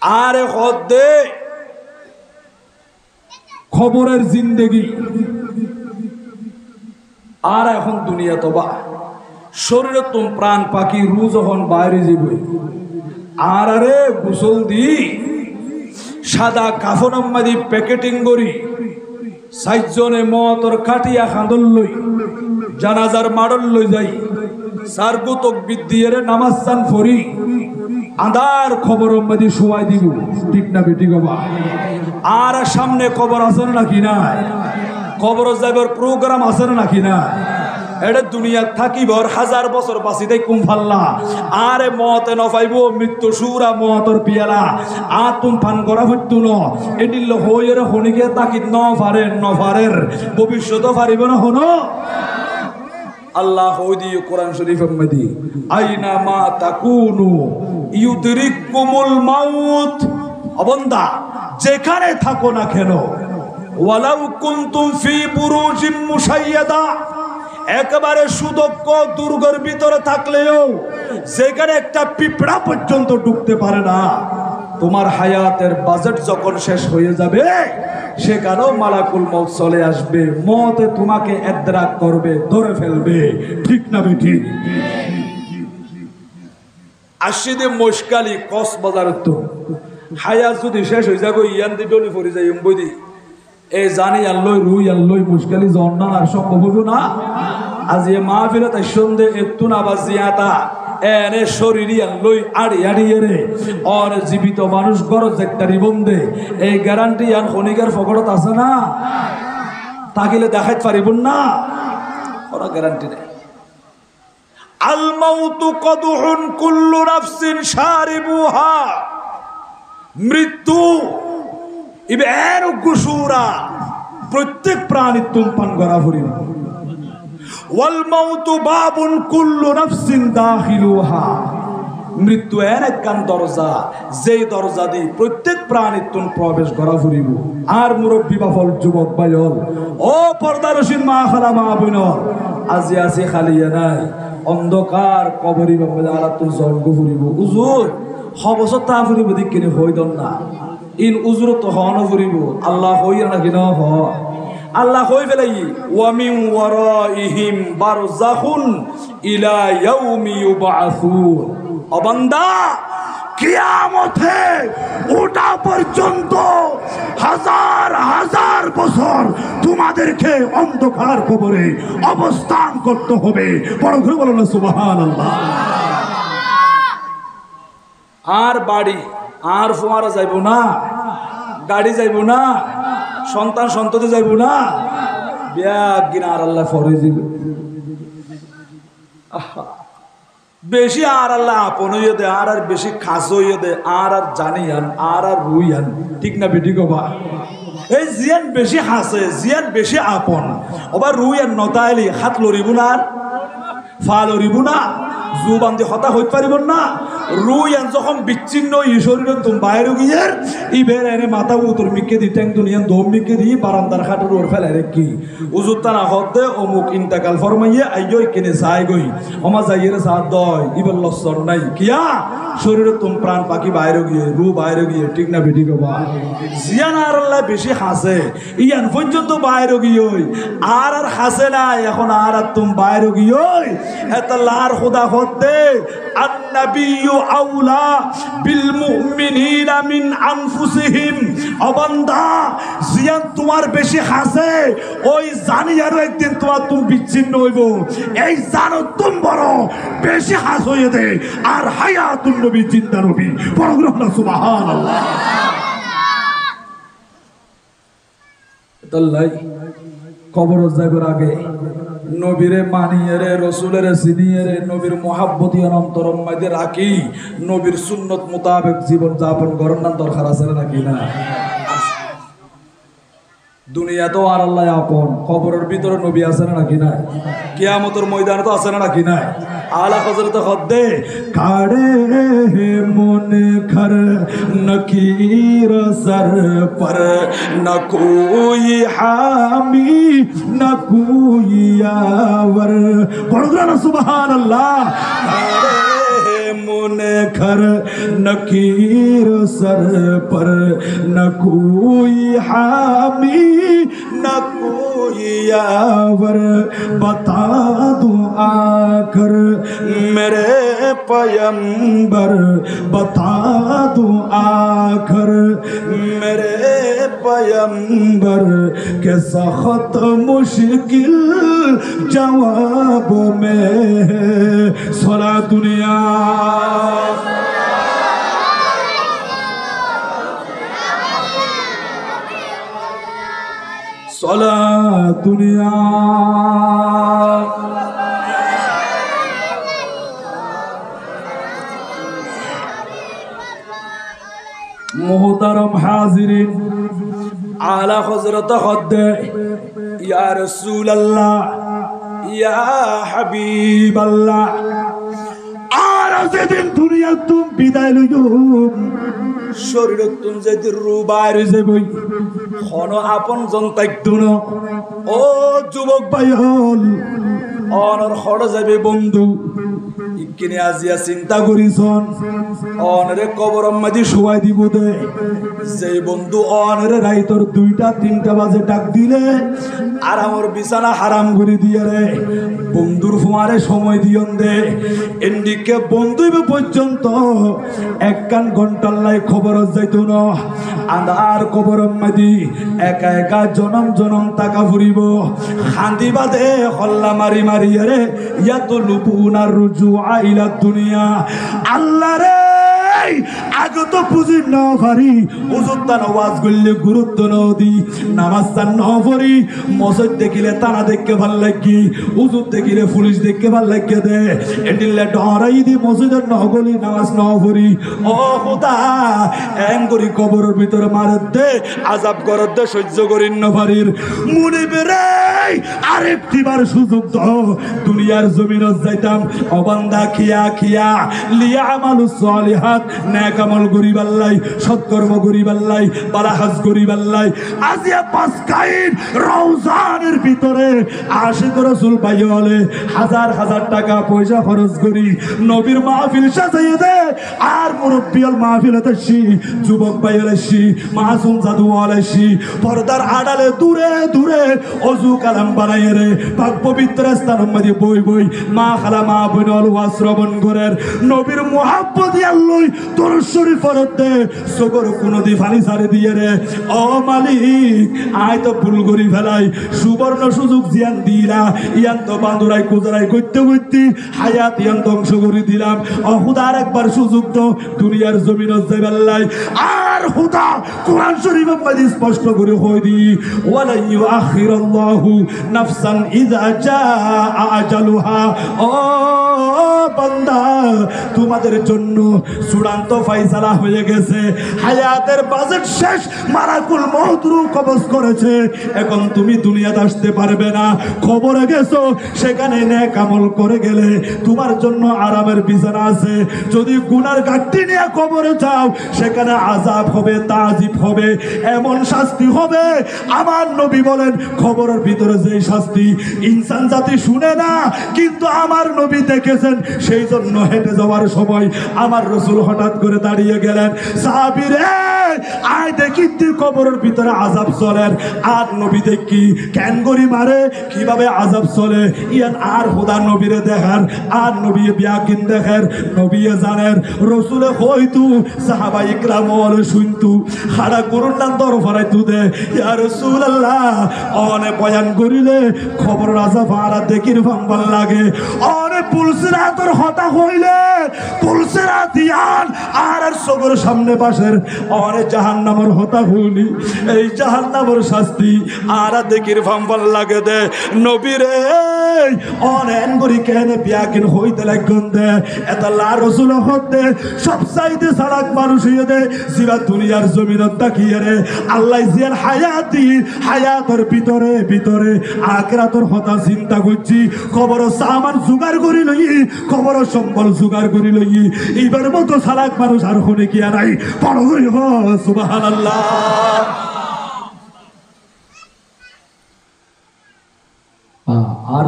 আরে হদ্দে খবরের জিন্দেগি আর এখন দুনিয়া তো বা শরীরে তুম প্রাণ পাখি রু যখন বাইরে যাবে আর আরে গোসল দি সাদা কাফন আম্মাদি প্যাকেটিং করি সাইজনে মতর কাটিয়া খাঁদল লই জানাজার মাডল লই যাই সারগু তকবির দিয়ে নামাজ চান ফরি আদার খবর আম্মাদি শোয়াই দিব ঠিক না বেটি গবা আর সামনে কবর আছে নাকি নাই কবর যাইবার প্রোগ্রাম আছে নাকি না এটা দুনিয়া থাকিবর হাজার বছর বাঁচি দেয় কুমফাল্লা আরে মতে নফাইব মৃত্যু সুরা মতর পিয়ালা আর তুম ফান করা হইতো ন এটিল হইয়ের হনিকে তাকিদ নফারের ভবিষ্যৎ পারিব না হনো আল্লাহ হইদি কোরআন শরীফের মধ্যে আইনা মা তাকুনু ইউদরিকুমুল মাউত অবন্দা যেখানে থাকো না কেন ওয়ালাউ কুনতুম ফি বুরুজিম মুশাইয়াদা একেবারে সুদক্ষ দুর্গের ভিতরে থাকলেও যেখানে একটা পিঁপড়া পর্যন্ত ঢুকতে পারে না তোমার হায়াতের বাজেট যখন শেষ হয়ে যাবে সেখানেও মালাকুল মউত চলে আসবে মতে তোমাকে ইদরাক করবে ধরে ফেলবে ঠিক না বেটি আশিদে মুশকালি কক্সবাজার তো হায়াত যদি শেষ হয়ে যাবে ইয়ান দিবলি পড়ে যাই বইদি এই জানি আল্লই রুই আল্লই মুশকালি জন্না আর সম্ভব হইব না আজ এ মাহফিলে তাই সন্ধে একটু না বা জিয়াতা এনে শরীরি আল্লই আড়ি আড়িয়ে রে আর জীবিত মানুষ গরজ একটা রিবন্ধে এই গ্যারান্টি আর খনিকার ফকরত আছে না তাকিলে দেখাইতে পারিব না কোনো গ্যারান্টি নেই আল মাউতু কদহুন কুল্লু নাফসিন শারিবুহা মৃত্যু ইবের গুসুরা প্রত্যেক প্রাণী তুমপান করা ফুরিব ওয়াল মাউতু বাবুন কুল্লু নাফসিন দাখিলুহা মৃত্যু এর একখান দরজা যেই দরজা দিয়ে প্রত্যেক প্রাণী তুম প্রবেশ করা ফুরিব আর মুরব্বী বাফল যুবক ভাইল ও পর্দারসীন মা খালা মা বোনর আজি আজি খালিয়া নাই অন্ধকার কবরি বাবা আর তুম জন্ম ফুরিব হুজুর হবসত তা ফুরিব দিকিনে হইদন না ইন উজরত হন ফুরিব আল্লাহ হইয়া নাকি ন হ আল্লাহ হই ফেলাই ওয়া মিন ওয়ারাইহিম বারযাখুন ইলা ইয়াউমি ইউবআসুন ও বান্দা কিয়ামতে ওটা পর্যন্ত হাজার হাজার বছর তোমাদেরকে অন্ধকার কবরে অবস্থান করতে হবে বড় করে বলুন সুবহানাল্লাহ আর বাড়ি আর ফোয়ারা যাইব না গাড়ি যাইব না সন্তান সন্ততি যাইব না বিয়া গিনা আর আল্লাহ ফরে দিবে বেশি আর আল্লাহ আপন হইয়া দে আর আর বেশি খাস হইয়া দে আর আর জানিয়ান আর আর রুইয়ান ঠিক না বেটি গবা এই জিয়ান বেশি হাসে জিয়ান বেশি আপন ওবার রুইয়ান নতাইলি হাত লরিব না আর ফা লরিব না জুবান দিয়ে হতা হইতে পারিব না রুইয়ান যখন বিচ্ছিন্ন ঈশ্বরীর তুম বাইরে গিয়ে ইবের এনে মাথা উতর মিকে দি ট্যাং দুনিয়ান দম মিকে দি বারান্দার খাটের ওর ফেলে রে কি উজুত্তা না হতে অমুক ইন্তাকাল ফরমাইয়ে আইয়ই কিনে চাই গই অমা যাইয়ের সাথ দয় ইবের লস্বর নাই কিয়া শরীরে তুম প্রাণ পাখি বাইরে গিয়ে রু বাইরে গিয়ে ঠিক না বেটি গবা জিয়ান আর আল্লাহ বেশি হাসে ইয়ান পর্যন্ত বাইরে গিয়ে আর আর হাসে না এখন আর আর তুম বাইরে গিয়ে এত লার খোদা হতে আন্নাবিয়্যু আউলা বিল মুমিনিনা মিন আনফুসিহিম অবান্দা জিয়ান তোমার বেশি হাসে ওই জানি আরো একদিন তোমার তুমি বিচ্ছিন্ন হইব এই জানো তুমি বড় বেশি হাস হইয়ে দে আর হায়াতুন নবী জিন্দা নবী বড় গ্রহণ সুবহানাল্লাহ তাল্লাই কবর যাইবার আগে নবীরে মানিয়ে রে রসুলের সিনিয়ে রে নবীর মোহাব্বতী অন্তরম মাঝে রাখি নবীর সুন্নত মোতাবেক জীবন যাপন করার নাম দরকার আছে নাকি না দুনিয়া তো আর আল্লাহ আপন কবরের ভিতরে নবী আছে নাকি না কিয়ামতের ময়দানে তো আছে নাকি না আলা হযরত খদ্দে কাড়ে মন খর নকির সর পর না কোই হামি না কোই আওয়ার পড়ো না সুবহানাল্লাহ কাড়ে मुनकर नकीर सर पर न कोई हामी न कोई यावर बता दूं आकर मेरे पैगंबर बता दूं आकर मेरे पैगंबर के सख्त मुश्किल जवाब में सला दुनिया सला दुनिया मोहतरम हाजिरीन आला हजरत खुद या रसूल अल्लाह या हबीब अल्लाह আর যেদিন দুনিয়া তুম বিদায় লইম শরীর তুম যেদিন রু বাইরে যাবই খন আপন জন তাইতো না ও যুবক ভাই হল অনর খড় যাবে বন্ধু ইকিনে আজিয়া চিন্তা করিছন অনরে কবর মাঝে শুয়াই দিব দে যে বন্ধু অনরে রাইতর 2টা 3টা বাজে ডাক দিলে আর আমার বিছানা হারাম করে দিয়ে রে বন্ধুর ফুয়ারে সময় দিয়ন দে এন্ডিকে বন্ধুইব পর্যন্ত এক কান ঘন্টার লাই খবর যাইতো না আন্ধার কবর মাঝে একা একা জনম জনম টাকা ফুরিব খান্দি বাদে হল্লা মারি মারি রে ইয়াত লুপুনার রুজু আইলা দুনিয়া আল্লাহ রে আগে তো পুঁজি না পারি ওজুরটা নামাজ করলে গুরুত্ব না দি নামাজটা না পড়ি মসজিদ দেখিলে তারা দেখতে ভাল লাগি ওজুর দেখিলে পুলিশ দেখতে ভাল লাগে দে এটিলে ডরাই দি মসজিদের নহগলি নামাজ না পড়ি ও খোদা এম করি কবরের ভিতরে মারে দে আযাব করত দে সহ্য করি না পারির মুনিবে রে আরেকটিবার সুযোগ দাও দুনিয়ার জমিনত যাইতাম অবান্দা খিয়া খিয়া লিয়া আমালুস সালিহাত নেক আমল করি বাল্লাই সৎকর্ম করি বাল্লাই বালাহাজ করি বাল্লাই আজিয়া পাঁচ কাইন রওজানের ভিতরে আশিক রাসূল ভাই হলে হাজার হাজার টাকা পয়সা খরচ করি নবীর মাহফিল সাজাইয়ে দে আর মুরব্বিয়াল মাহফিলতে শি যুবক ভাই হলে শি মাসুম জাদু হলে শি পর্দার আড়ালে দূরে দূরে ওযু কালাম বানাইয়ে রে পাক পবিত্র স্থানের মধ্যে বই বই মা খালা মা বোন ওয়াজ শ্রবণ করেন নবীর মুহাব্বত আল্লাহ তোর শরীফ ফরত দে সগর কোনো দি ফানি সারে দিয়ে রে ও মালিক আয় তো ভুল করি ফেলাই সুবর্ণ সুযোগ জিয়ান দিলা ইয়ান তো বান্দুরাই কুজরাই করতে করতে হায়াত ইয়ান ধ্বংস করে দিলাম ও খুদার একবার সুযোগ তো দুনিয়ার জমিনত যাইবাল্লাই আর খুদা কোরআন শরীফের মধ্যে স্পষ্ট করে কই দি ওয়ালা ইউআখিরুল্লাহু নাফসান ইযা জাআ আজালুহা ও বান্দা তোমাদের জন্য চূড়ান্ত ফয়সালা হয়ে গেছে হায়াতের বাজেট শেষ মালাকুল মউত রূহ কবজ করেছে এখন তুমি দুনিয়াতে আসতে পারবে না কবরে গেছো সেখানে নেক আমল করে গেলে তোমার জন্য আরামের বিছানা আছে যদি গুনার ঘাটতি নিয়ে কবরে যাও সেখানে আযাব হবে তাজিব হবে এমন শাস্তি হবে আমার নবী বলেন কবরের ভিতরে যে শাস্তি ইনসান জাতি শুনে না কিন্তু আমার নবী দেখেছেন সেই জন্য হেঁটে যাওয়ার সময় আমার রাসূল হঠাৎ করে দাঁড়িয়ে গেলেন সাহাবী রে আয় দেখি তুই কবরের ভিতরে আযাব চলে আর নবী দেখি কেন গরি মারে কিভাবে আযাব চলে ইয়ান আর খোদা নবীরে দেখার আর নবী বিয়াকিন দেখার নবী জানেন রাসূলে হয়তো সাহাবা ইকরাম ওরে শুনতু খাড়া করুন না দরবারে তু দে ইয়া রাসূলুল্লাহ অনে বয়ান করিলে খবর আযাব আর দেখির ভাম্বাল লাগে অনে পুলসরা তোর হতা হইলে পুলসরা দিয়ান আর সগর সামনে পাশের অনে জাহান্নামের হতা হইলি এই জাহান্নামের শাস্তি আর দেখির ভাম্বাল লাগে দে নবীরে অনেন গরি কেন বিয়াকিন হইতে লাগন দে এটা লা রাসূল হতে সব চাইতে সালাক মানুষ হইয়ে দে জিবা দুনিয়ার জমিনত তাকিয়ে রে আল্লাহ জিয়ান হায়াতের ভিতরে ভিতরে আখিরাতের হতা চিন্তা করছি খবর সামান জোগাড় করি লই খবর সম্বল জোগাড় করি লই এইবার মতো সালাক মানুষ আর হনে কি নাই পড় হই হ সুবহানাল্লাহ আর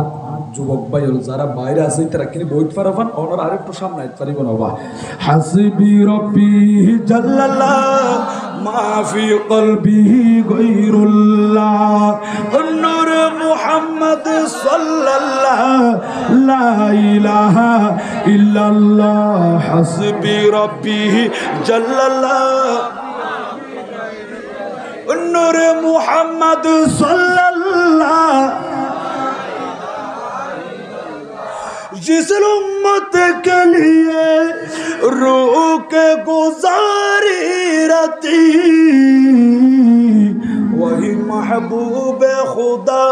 যুবক ভাই যারা বাইরে আছে তারা কিনে বইতে পারবেন ওনার আরেকটু সামনে আইতে পারিব না বা হাসবি রব্বি জাল্লাল্লাহ মা ফি কলবি গায়রুল্লাহ নূর মুহাম্মদ সাল্লাল্লাহ লা ইলাহা ইল্লাল্লাহ হাসবি রব্বি জাল্লাল্লাহ नूर मुहम्मद सल्लल्लाह जिस उम्मत के लिए रूह के गुजारी रहती वही महबूब खुदा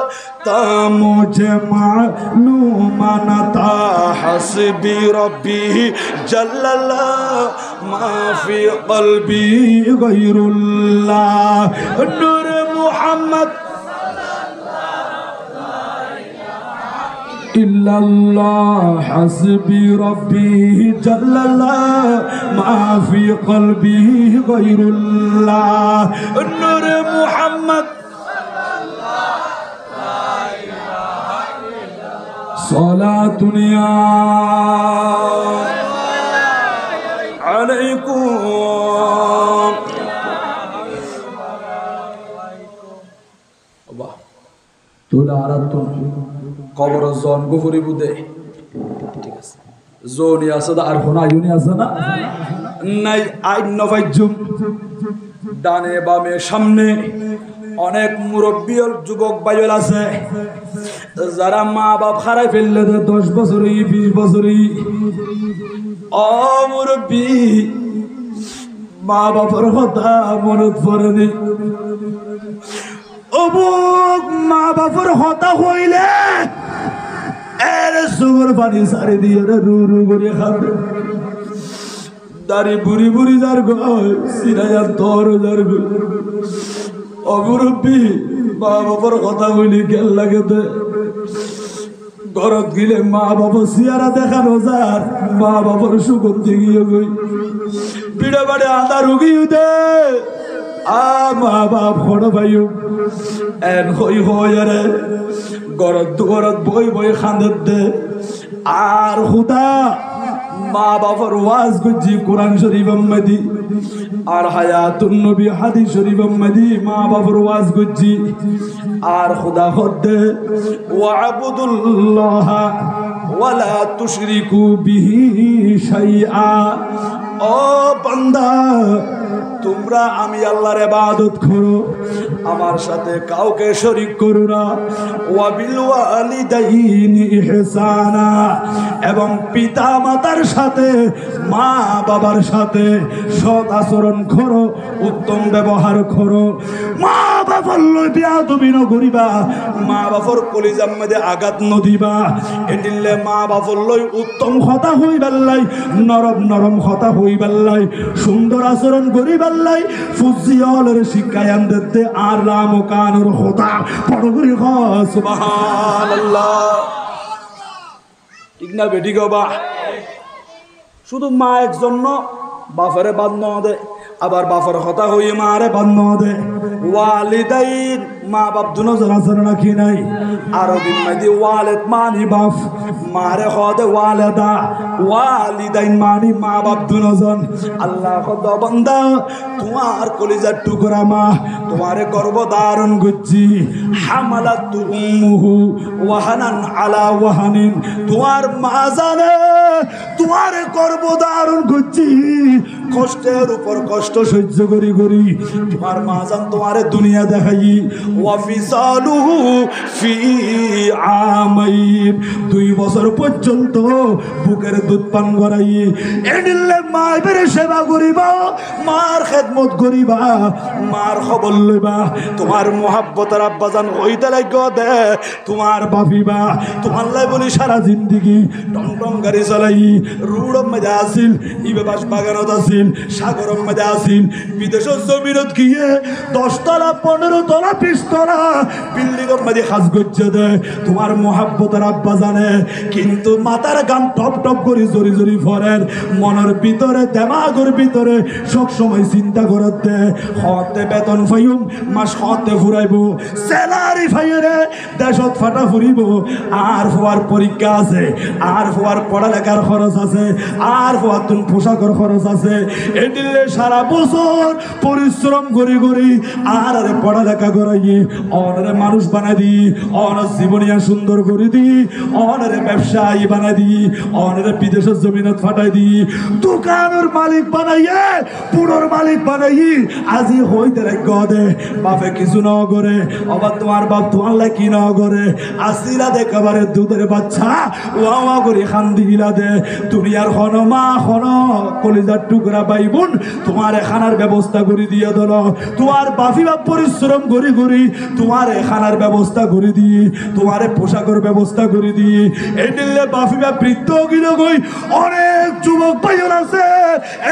ता मुझे मालूम न था हस्बी रब्बी जल्लल्लाह मा फी क़ल्बी गैरुल्लाह नूर मुहम्मद इल्लल्लाह हस्बी रब्बी जल्लल्लाह मा फी क़ल्बी गैरुल्लाह नूर मुहम्मद सलातुनिया अलैकुम वाह তোলা আরাতুন কবর জন গুফরি বুদে ঠিক আছে জোনি আছে আর হোনা ইউনি আছে না নাই আই নভাইজুম ডানে বামে সামনে অনেক মুরব্বী যুবক ভাইয়ের আছে যারা মা বাপ হারাই ফেললে 10 বছরই 20 বছরই ও মুরব্বী মা বাবার কথা মনে পড়েনি অবুক মা বাবার কথা হইলে এর সুগর পানি সারি দিয়ে রু রু করে খাবে দাড়ি বুড়ি বুড়ি যার গো সিরায়া তোর যার গো অমুরব্বী মা বাবার কথা হইলে গেল লাগে দে ঘরত গেলে মা বাবা সিয়ারা দেখানো যার মা বাবার সুগন্ধি গিয়ে গই পিড়ে বাড়ে আদা রুগিয়ে দে আ মা বাপ খড় ভাইও এন হই হয়ারে ঘরত দুঘরত বই বই খান্দে দে আর খুদা মা বাবার ওয়াজ গুজি কোরআন শরীফ আম্মাদি আর হায়াতুন নবী হাদিস শরীফ আম্মাদি মা বাবার ওয়াজ গুজি আর খুদা খদ্দে ওয়াবুদুল্লাহ ওয়ালা তুশরিকু বিহি শাইআ ও বান্দা তোমরা আমি আল্লাহর ইবাদত করো আমার সাথে কাউকে শরীক করো না ওয়া বিল ওয়ালিদাইনি ইহসানা এবং পিতা মাতার সাথে মা বাবার সাথে সৎ আচরণ করো উত্তম ব্যবহার করো মা বাবার লই বেয়াদবি নকরিবা মা বাবার কলিজার মধ্যে আঘাত নদিবা এটিলে মা বাবার লই উত্তম কথা হইবার লাই নরম নরম কথা হইবার লাই সুন্দর আচরণ করিবার লাই ফুজিয়ালের শিক্ষায়ান দিতে আর রাম কানুর খোদা বড় করে সুবহানাল্লাহ ঠিক না বেটি গো বা শুধু মা একজন্য বাফারে বাদ ন দে আবার বাফার কথা হইয়ে মারে বাদ ন দে ওয়ালিদাইন মা বাপ দুনো জানা নাকি নাই আরবি মাদি ওয়ালিদ মানি বাপ মারে খদে ওয়ালিদা ওয়ালিদাইন মানি মা বাপ দুনো জন আল্লাহ খোদা বান্দা তোমার কলিজার টুকরা মা তোমারে গর্ভ ধারণ করছি হামালাতু উম্মুহু ওয়াহানান আলা ওয়াহানিন তোমার মা জানে তোমারে গর্ভ ধারণ করছি কষ্টের উপর কষ্ট সহ্য করি করি তোমার মা জান তোমারে দুনিয়া দেখাই ওয়াফিসালুহু ফি আমাইন 2 বছর পর্যন্ত বুকের দুধ পান করাই এডিলে মায়ের সেবা করিবা মার খেদমত করিবা মার খবর লইবা তোমার মোহাব্বতের আব্বাজান হইতে লাগো দে তোমার বাপিবা তোমার লাই বলি সারা জিন্দেগি টং গাড়ি চালাই রুড়ম মধ্যে আসিল ইবে বাস বাগানত আসিল সাগরম মধ্যে আসিল বিদেশের জমিনত গিয়ে 10 তলা 15 তলা 20 তলা বিল্ডিংয়ের মধ্যে খাস গজ্জে দেয় তোমার মোহাব্বতের আব্বা জানে কিন্তু মাথার গাম টপ টপ করে জরি জরি ফরের মনের ভিতরে দেমাগের ভিতরে সব সময় চিন্তা করতে হতে বেতন ফাইম মাস হতে ফুরাইব স্যালারি ফাইরে দেশত ফাটা ফুরিব আর হওয়ার পরীক্ষা আছে আর হওয়ার পড়ালেখার খরচ আছে আর হওয়ার তুন পোশাকের খরচ আছে এদিলে সারা বছর পরিশ্রম করি করি আর আরে পড়ালেখা করাই অনরে মানুষ বানাই দি অনার জীবনিয়া সুন্দর করে দি অনরে ব্যবসায়ী বানাই দি অনরে বিদেশের জমিনত ফাটাই দি দোকানের মালিক বানাইয়ে পুরোর মালিক বানাই আজি হইতে গদে বাপে কিছু ন করে আবার তোমার বাপ তোমার লাই কি ন করে আসিলা দেখাবারে দুধের বাচ্চা ওয়া করে খান্দি গিলা দে দুনিয়ার খন মা খন কলিজার টুকরা বাইবুন তোমার খানার ব্যবস্থা করে দিয়ে দিল তোমার বাপি বাপ পরিশ্রম করি করি তোমার খানার ব্যবস্থা করে দিই তোমার পোশাকের ব্যবস্থা করে দিই এই দিলে বাপি বাপ বৃদ্ধ গিলো গই অনেক যুবক ভাইয়ের আছে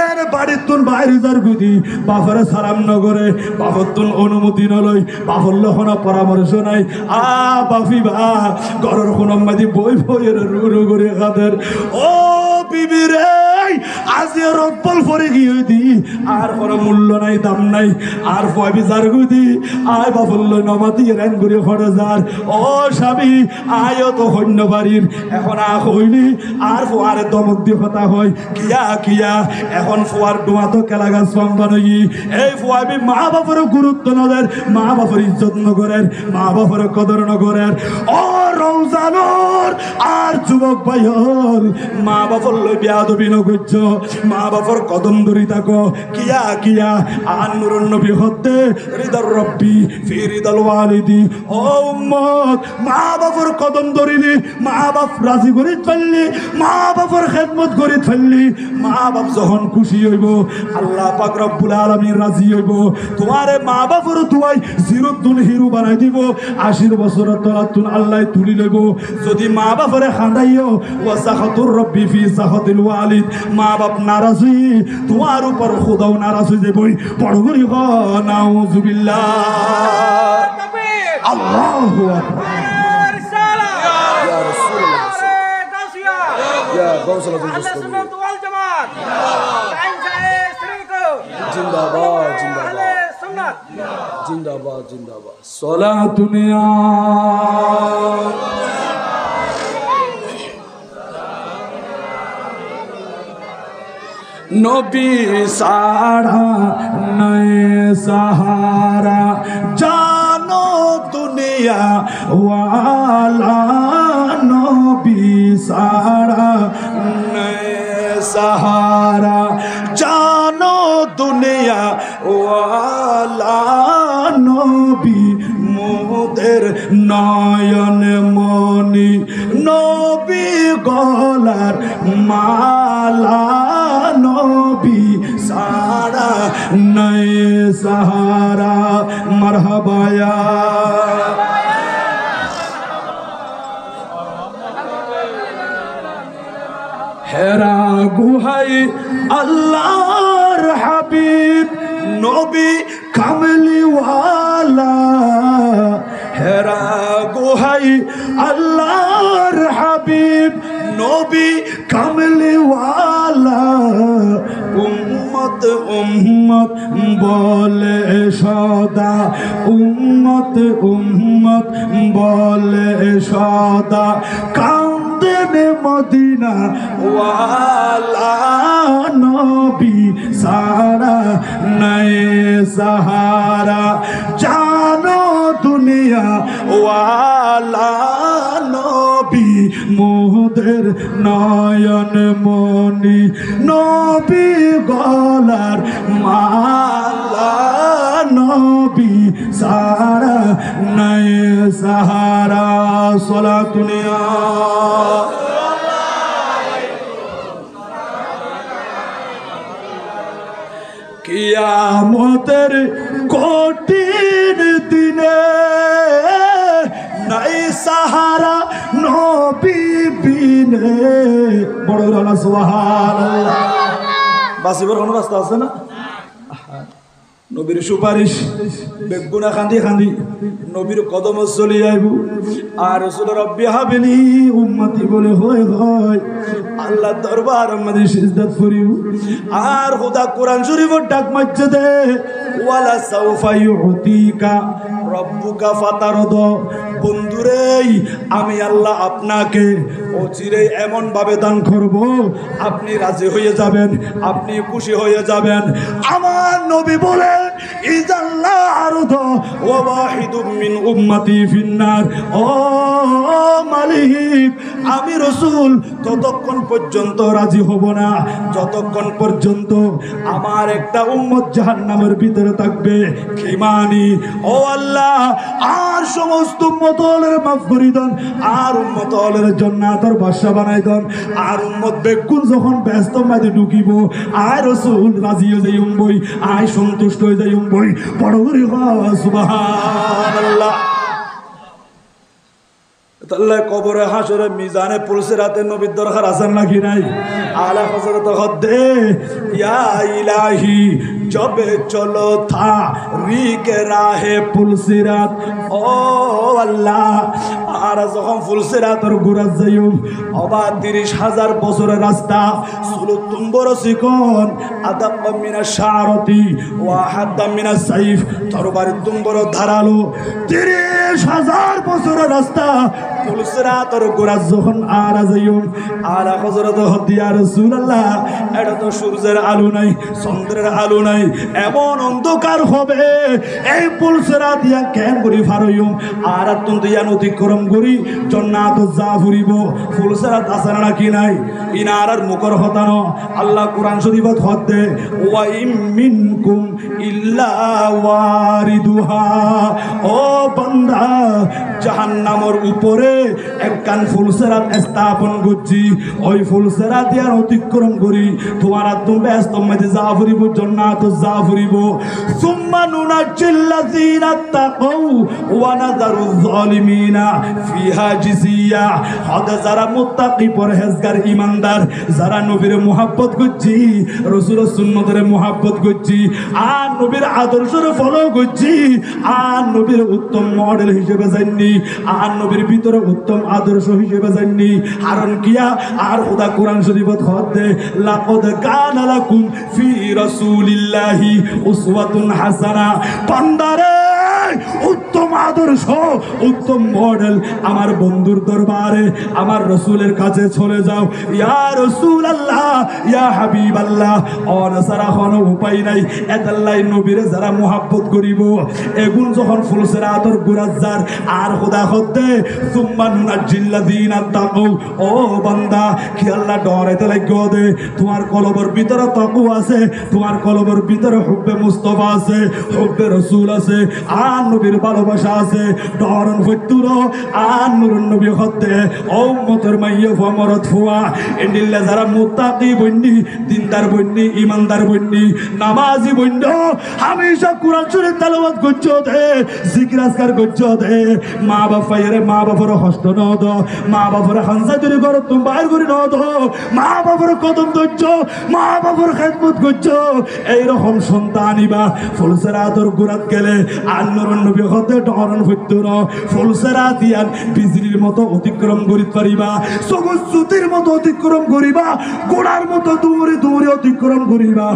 এর বাড়ির তুন বাইরে যার গুদি বাপরে সালাম নগরে বাপর তুন অনুমতি নলই বাপর লহনা পরামর্শ নাই বাপি বা ঘরের কোন মাঝি বই বইয়ের রুরু করে খাদের ও বিবি রে আজি রব্বল পরে গিয়ে দি আর কোনো মূল্য নাই দাম নাই আর পয়বি যার গুদি আয় বাপল্য নমাতি রেন করে খড়ে যার ও স্বামী আয়ও তো হন্য বাড়ির এখন হইলি আর ফোয়ারে দমক দিয়ে কথা হয় কিয়া কিয়া এখন ফোয়ার ডোয়া তো কেলা গাছ বানাই এই ফোয়াবি মা বাপের গুরুত্ব নদের মা বাপের ইজ্জত নগরের মা বাপের কদর নগরের ও রমজানোর আর যুবক ভাই হল মা বাপর লই বিয়াদবি নগজ্য মা বাপর কদম ধরি থাকো কিয়া কিয়া আর নুরুন নবী হতে হৃদর রব্বি ফি হৃদল ওয়ালিদি ও উম্মত মা বাপর কদম ধরিলি মা বাপ রাজি করে ফেললি মা বাপর খেদমত করে ফেললি মা বাপ যখন খুশি হইব আল্লাহ পাক রব্বুল আলামিন রাজি হইব তোমারে মা বাপর দুয়াই জিরুদ্দুন হিরু বানাই দিব 80 বছরের তলাতুন আল্লাহ তুলি লইব যদি মা বাপরে খান্দাইও ওয়াসাখাতুর রব্বি ফি সাখাতিল ওয়ালিদ মা বাপ নারাজ হই তোমার উপর খোদাও নারাজ হয়ে যাবই বড় করি হ নাউজুবিল্লাহ আল্লাহু আকবার ইয়া রাসূলুল্লাহ ইয়া গৌসুল আহলে সুন্নাত ওয়াল জামাত জিন্দাবাদ জিন্দাবাদ আহলে সুন্নাত জিন্দাবাদ জিন্দাবাদ সালাতুনিয়া নবী সারা নয় সাহারা জানো দুনিয়া ওয়ালা নবী সারা নয় সাহারা জানো দুনিয়া ওয়ালা নবী মোদের নয়ন মনি নবী গলার মালা নবী সারা নয় সাহারা মারহাবায়া হেরা গুহাই আল্লাহর হাবিব নবী কামলিওয়ালা হেরা গুহাই আল্লাহর হাবিব নবী কামলিওয়ালা উম্মত উম্মত বলে সদা উম্মত উম্মত বলে সদা কান্দেন মদিনা ওয়ালা নবী সারা নয় সাহারা জানো দুনিয়া ওয়ালা নবী মোদের নয়ন মনি নবী গলার মালা নবী সারা নয় সাহারা সালাতুনিয়া কিয়ামতের কঠিন দিনে নাই সাহারা নবী বিনে বড় সুবহানাল্লাহ বাসিবর কোন রাস্তা আছে না নবীর সুপারিশ বেগুনা খান্দি খান্দি নবীর কদম চলি আইব আর রাসূল রব্বি হাবিলি উম্মতি বলে হয় হয় আল্লাহ দরবার আমাদের সিজদাত করিব আর খোদা কোরআন শরীফের ডাক মারছে দে ওয়ালা সাউফা ইউতিকা রব্বুকা ফাতারদ বন্ধুরে আমি আল্লাহ আপনাকে অচিরে এমন ভাবে দান করব আপনি রাজি হয়ে যাবেন আপনি খুশি হয়ে যাবেন আমার নবী বলে ইজাল্লাহ আরদ ওয়া ওয়াহিদুম মিন উম্মতি ফিন্নার ও মালিক আমি রাসূল ততক্ষণ পর্যন্ত রাজি হব না যতক্ষণ পর্যন্ত আমার একটা উম্মত জাহান্নামের ভিতরে থাকবে কি মানি ও আল্লাহ আর সমস্ত উম্মতের মাফ করে দেন আর উম্মতের জান্নাতের বাদশা বানাই দেন আর উম্মত বেকুল যখন ব্যস্ত মাঝে ঢুকিব আর রাসূল রাজি হয়ে যাই বই আয় সন্তুষ্ট হয়ে যাই বই বড় করে সুবহানাল্লাহ তাল্লা কবরে হাসরে মিজানে পুলিশের হাতে নবীর দরকার আছেন নাকি নাই আলা হযরত হদ্দে ইয়া ইলাহি জবে চলো থা রিকে রাহে পুলসিরাত ও আল্লাহ আর যখন ফুলসিরাতের গুরাত যাইম অবা ৩০,০০০ বছরের রাস্তা সুলুত তুম্বর সিকন আদাব মিনা শারতি ওয়া হাদ্দা মিনা সাইফ তরবারি তুম্বর ধারালো ৩০,০০০ বছরের রাস্তা ফুলসিরাতের গুরাত যখন আর যাইম আর হযরত হদিয়া রাসূলুল্লাহ এটা তো সূর্যের আলো নাই চন্দ্রের আলো নাই এমন অন্ধকার হবে এই ফুলসিরাত দিয়া কেন করি ফারইম আর তুন দিয়া অতিক্রম করি জান্নাত যা ফুরিব ফুলসিরাত আছে নাকি নাই ইনারার মুখর হতানো আল্লাহ কোরআন শরীফত হদে ওয়া ইম মিনকুম ইল্লা ওয়ারিদুহা ও বান্দা জাহান্নামের উপরে একখান ফুলসিরাত স্থাপন করছি ওই ফুলসিরাত দিয়া অতিক্রম করি তোমার তুমি ব্যস্ত মধ্যে যা ফুরিব জান্নাত যা ফুরিব সুম্মা নুনাজ্জিল্লাযিনা তাকাউ ওয়া নাযারুয যালিমিনা ফিহা জিসিয়া হদ যারা মুত্তাকি পরহেজগার ঈমানদার যারা নবীর মুহাব্বত করছি রাসূলের সুন্নতের মুহাব্বত করছি আর নবীর আদর্শের ফলো করছি আর নবীর উত্তম মডেল হিসেবে জানি আর নবীর ভিতরে উত্তম আদর্শ হিসেবে জানি কারণ কিয়া আর খোদা কোরআন শরীফত হদে লাকাদ কানা লাকুম ফি রাসূলিল্লাহি উসওয়াতুন হাসানা বান্দারে উত্তম আদর্শ উত্তম মডেল আমার বন্ধুর দরবারে আমার রাসূলের কাছে চলে যাও ইয়া রাসূলুল্লাহ ইয়া হাবিবাল্লাহ অনসারা কোনো উপায় নাই এতাল্লাই নবীরে যারা মুহাব্বত করিব এগুন যখন ফুলসিরাতর গুরাজ্জার আর খোদা হদে সুম্মা নুনাজ্জিল্লাযিনা তাকাউ ও বান্দা কি আল্লাহ ডরাইতে লাগো দে তোমার কলবের ভিতরে তাকওয়া আছে তোমার কলবের ভিতরে হুব্বে মুস্তাফা আছে হুব্বে রাসূল আছে আর নবীর ভালোবাসা আছে ডরন ফতুর আর নূরুন নবী হতে ও উম্মতের মাইয়া ফমরত ফুয়া এন্ডিল্লা যারা মুত্তাকি বন্নি দিনদার বন্নি ঈমানদার বন্নি নামাজি বন্নি হামেশা কোরআন শরীফ তেলাওয়াত করছো দে জিকির আজকার করছো দে মা বাবারে মা বাবার হস্ত ন দ মা বাবার হানসা তৈরি করো তুমি বাইর করে ন দ মা বাবার কদম ধরছো মা বাবার খেদমত করছো এইরকম সন্তান ইবা ফুলসিরাতর গুরাত গেলে আর নূরুন নবী হতে ডরন ফতুর ফুলসিরাত দিয়ান বিজলির মতো অতিক্রম করিতে পারিবা সবুজ সুতির মতো অতিক্রম করিবা গোড়ার মতো দূরে দূরে অতিক্রম করিবা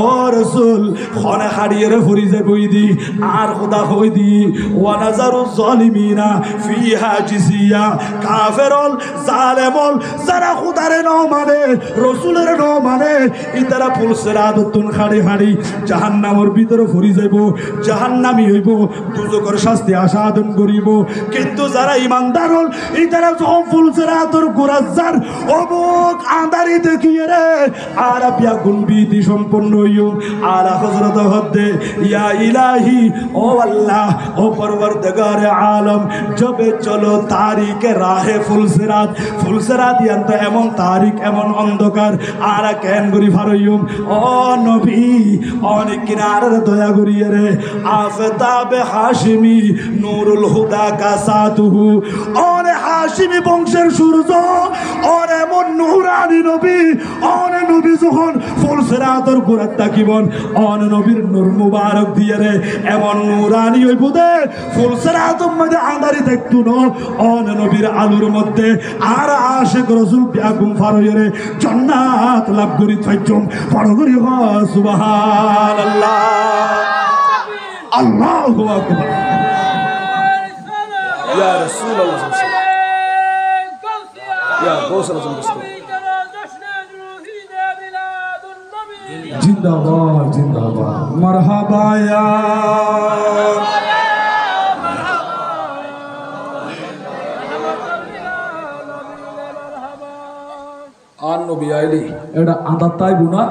ও রাসূল খনে হাড়িয়ে ফুরি যে বই দি আর খোদা হই দি ওয়া নাযারু যালিমিনা ফিহা জিসিয়া কাফেরল জালেমল যারা খোদারে ন মানে রাসূলের ন মানে ইতারা ফুলসিরাত তুন হাড়ি হাড়ি জাহান্নামের ভিতরে ফুরি যাইব জাহান্নামী হইব দুজকের শাস্তি আসাদন করিব কিন্তু যারা ঈমানদার হল ইতারা যখন ফুলসিরাতর গুরাজ্জার অবক আঁধারি দেখিয়ে রে আর আপিয়া গুণবিধি সম্পন্ন হইও আর হযরত হদে ইয়া ইলাহি ও আল্লাহ ও পরওয়ারদিগারে আলম জবে চলো তারিকে রাহে ফুলসিরাত ইয়ান্ত এমন তারিক এমন অন্ধকার আর কেন করি ফারইম ও নবী অনেক কিনারে দয়া করিয়ে রে আফতাবে হাশিমি নূরুল হুদা কাসাতুহু ওরে হাশিমি বংশের সূর্য ওরে এমন নূরানি নবী ওরে নবী যখন ফুলসিরাতর গোড়াত তাকিবন ওরে নবীর নূর মুবারক দিয়ে রে এমন নূরানি হইব দে ফুলসিরাতর মধ্যে আঁধারি দেখতো না ওরে নবীর আলোর মধ্যে আর আশিক রাসূল বিয়াকুম ফারয়রে জান্নাত লাভ করি থাইজম বড় করি হয় সুবহানাল্লাহ আল্লাহু আকবার ইয়া রাসূলুল্লাহ ইয়া রাসূলুল্লাহ জিন্দাবাদ জিন্দাবাদ মারহাবা ইয়া আর নবী আইলি এটা আঁধার তাইব না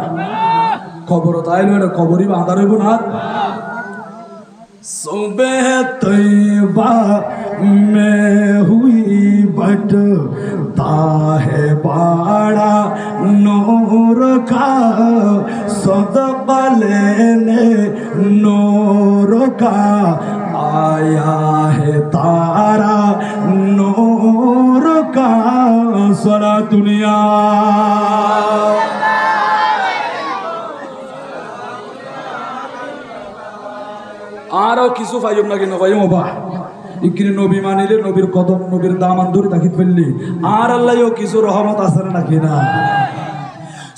কবর তাইলো এটা কবরই আঁধার হইব না सुबह तैयबा में हुई बटता है बाड़ा नूर का सदका लेने नूर का आया है तारा नूर का सारा दुनिया আরো কিছু পাইম না কেন পাইম বা ইকরি নবী মানিলে নবীর কদম নবীর দামান ধরে তাকিত ফেললি আর আল্লাহও কিছু রহমত আছে নাকি না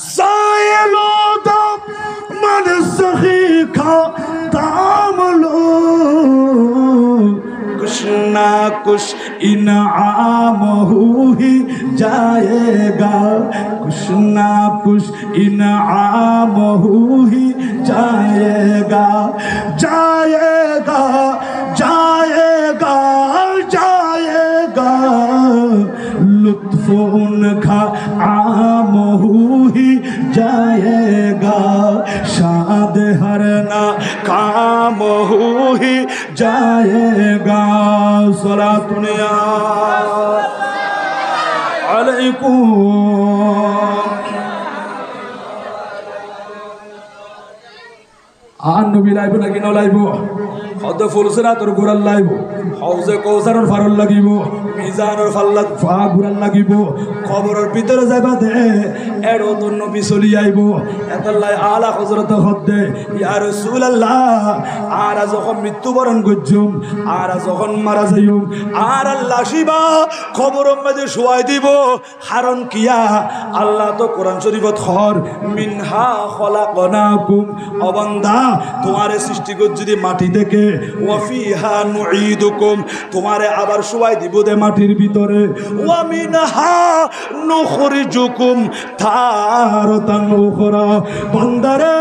সায়েলো দাম মান সখীকা তামলো कुछ ना कुछ इनाम ही जाएगा कुछ ना कुछ इनाम ही जाएगा जाएगा जाएगा जाएगा लुत्फ उनका आम ही जाएगा शाद हरना काम ही जाएगा सलातुनिया अलैकुम आन नबी लाइब नाকি ন লাইব হদে ফুলসিরাতর গোরাল লাইব হাউজে কৌসারর ফারল লাগিব মিজানের ফাল্লাত ফা গোরাল লাগিব কবরের ভিতরে যাইবা দে এর তো নবী চলি আইব এতাল্লাই আলা হযরত হদে ইয়া রাসূলুল্লাহ আর যখন মৃত্যুবরণ করছুম আর যখন মারা যাইম আর আল্লাহ শিবা কবরের মধ্যে শুয়াই দিব কারণ কিয়া আল্লাহ তো কোরআন শরীফত খর মিনহা খলাকনাকুম অবান্দা তোমারে সৃষ্টি কর যদি মাটি থেকে ওয়াফিহা নুঈদুকুম তোমারে আবার শুয়াই দিব দে মাটির ভিতরে ওয়া মিনহা নুখরিজুকুম তারাতান উখরা বান্দারে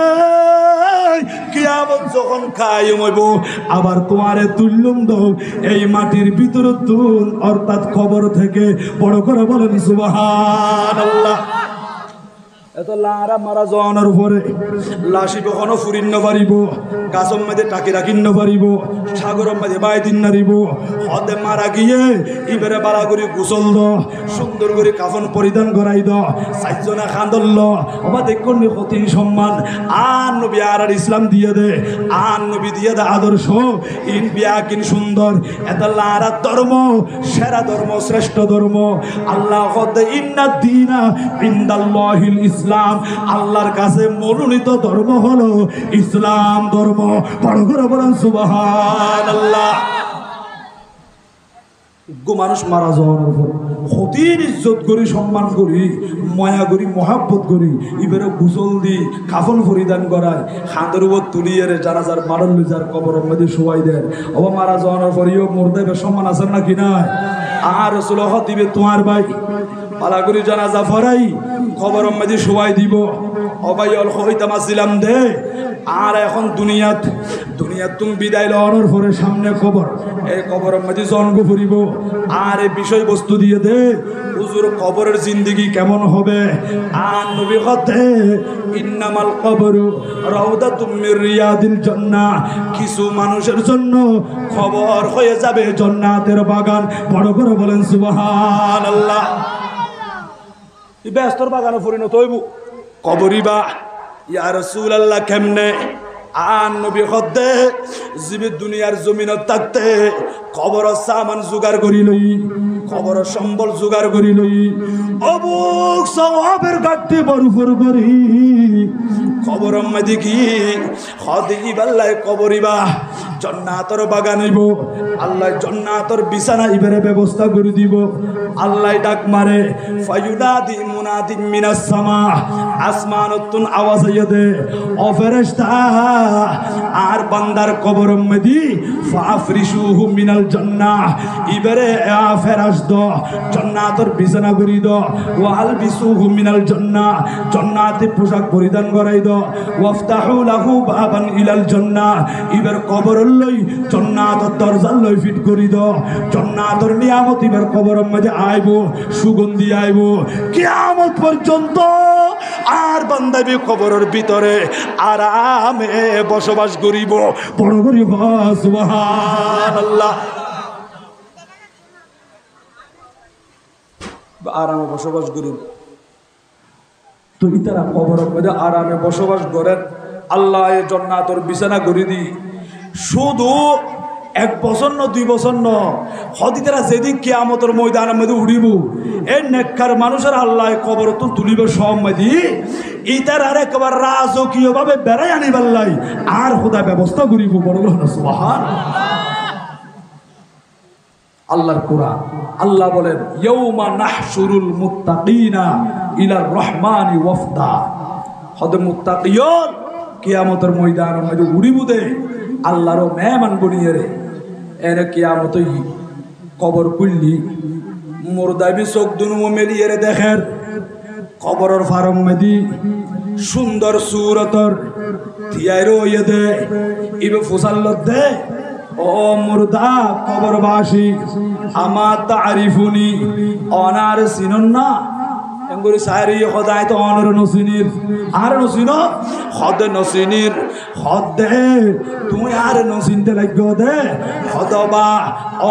কিয়ামত যখন কায়েম হইব আবার তোমারে তুল্লুম দাও এই মাটির ভিতরে তুল অর্থাৎ কবর থেকে বড় করে বলেন সুবহানাল্লাহ এত লারা মারা যাওয়ার পরে লাশি কখনো ফুরিন না পারিব গাছর মধ্যে টাকি রাখিন না পারিব সাগরের মধ্যে বাই দিন নারিব হদে মারা গিয়ে ইবারে বালা করে গোসল দ সুন্দর করে কাফন পরিধান করাই দ সাইজনা খান্দল অবা দেখুন কঠিন সম্মান আর নবী আর ইসলাম দিয়ে দে আর নবী দিয়ে দে আদর্শ ইন বিয়া কিন সুন্দর এত লারা ধর্ম সেরা ধর্ম শ্রেষ্ঠ ধর্ম আল্লাহ হদে ইন্না দীনা ইনদাল্লাহিল ইসলাম আল্লাহর কাছে মনোনীত ধর্ম হলো ইসলাম ধর্ম বড় করে বলেন সুবহানাল্লাহ গো মানুষ মারা যাওয়ার পর ক্ষতির ইজ্জত করি সম্মান করি মায়া করি মহাব্বত করি এবারে গোসল দি কাফন পরিধান করায় খাঁদের উপর তুলিয়ে জানাজার মারল যার কবরের মধ্যে শোয়াই দেন ও মারা যাওয়ার পরেও মরদেবের সম্মান আছে নাকি নাই আর রাসূল দিবে তোমার ভাই পালা করি জানাজা ফরাই কবরের মধ্যে শোয়াই দিব অবাই অল হইতাম আসছিলাম দে আর এখন দুনিয়াত তুমি বিদায় লওয়ার পরে সামনে কবর এই কবরের মধ্যে জন্ম ফুরিব আর এই বিষয় বস্তু দিয়ে দে হুজুর কবরের জিন্দেগি কেমন হবে আর নবী কথা ইন্নামাল কবরু রাউদাতুম মির রিয়াদিল জান্নাহ কিছু মানুষের জন্য খবর হয়ে যাবে জান্নাতের বাগান বড় করে বলেন সুবহানাল্লাহ এই ব্যস্তর বাগানে পরিণত হইব কবরই বা ইয়া রাসূলুল্লাহ কেমনে আর নবী হদ্দে জীবে দুনিয়ার জমিনত থাকতে কবর সামান জোগাড় করি লই, কবর সম্বল জোগাড় করি লই, অবুক সওয়াবের গাড়ি বরফর করি কবর মধ্যে কি হদিকি বাল্লাই কবরিবা জান্নাতের বাগান হইব, আল্লাহ জান্নাতের বিছানা ইবারে ব্যবস্থা করে দিব। আল্লাহ ডাক মারে ফায়ুনাদি মুনাদি মিনাস সামা, আসমানতুন আওয়াজ হইয়া দে ও ফেরেশতা আর বান্দার কবর মধ্যে ফাফরিশুহু মিনাল জান্নাহ, ইবারে ফেরেশত জান্নাতের বিছানা করে দাও, ওয়া আলবিসুহু মিনাল জান্নাহ জান্নাতে পোশাক পরিধান করাই দাও, ওয়াফতাহু লাহু বাবান ইলাল জান্নাহ, ইবার কবর লই জান্নাতের দরজা লই ফিট করি দাও, জান্নাতের নিয়ামত ইবার কবরের মধ্যে আইব, সুগন্ধি আইব কিয়ামত পর্যন্ত। আর বান্দাবি কবরের ভিতরে আরামে বসবাস করিব। বড় করি সুবহানাল্লাহ, আরামে বসবাস করিব। তো ইতারা কবরের মধ্যে আরামে বসবাস করেন, আল্লাহ জান্নাতের বিছানা করে দি। শুধু 1 বছর ন 2 বছর ন হদিতারা যেদিন কিয়ামতের ময়দানের মধ্যে উড়িব, এই নেককার মানুষের আল্লাহ কবর তো তুলিব সম্মতি, ইতার আর একবার রাজকীয় ভাবে বেড়াই আনিবার লাই আর খোদা ব্যবস্থা করিব। বড় সুবহানাল্লাহ। আল্লাহর কোরআন, আল্লাহ বলেন ইয়াউমা নাহশুরুল মুত্তাকিনা ইলার রহমানি ওয়াফদা, হদ মুত্তাকিয়ন কিয়ামতের ময়দানের মধ্যে উড়িব দে আল্লাহর মেহমান বনিয়ে রে। এনে কিয়ামতই কবর খুললি মুরদাবি চোখ দুনু মেলিয়ে রে দেখের কবরের ফারম মেদি সুন্দর সুরতর থিয়াই রইয়ে দে ইবে ফুসাল্লত দে ও মুর্দা কবরবাসী আমার তারিফুনি অনার চিনন না এঙ্গুরি সারি খদাই তো অনর নসিনির আর নসিন খদ নসিনির খদ দে তুমি আর নসিনতে লাগো দে খদবা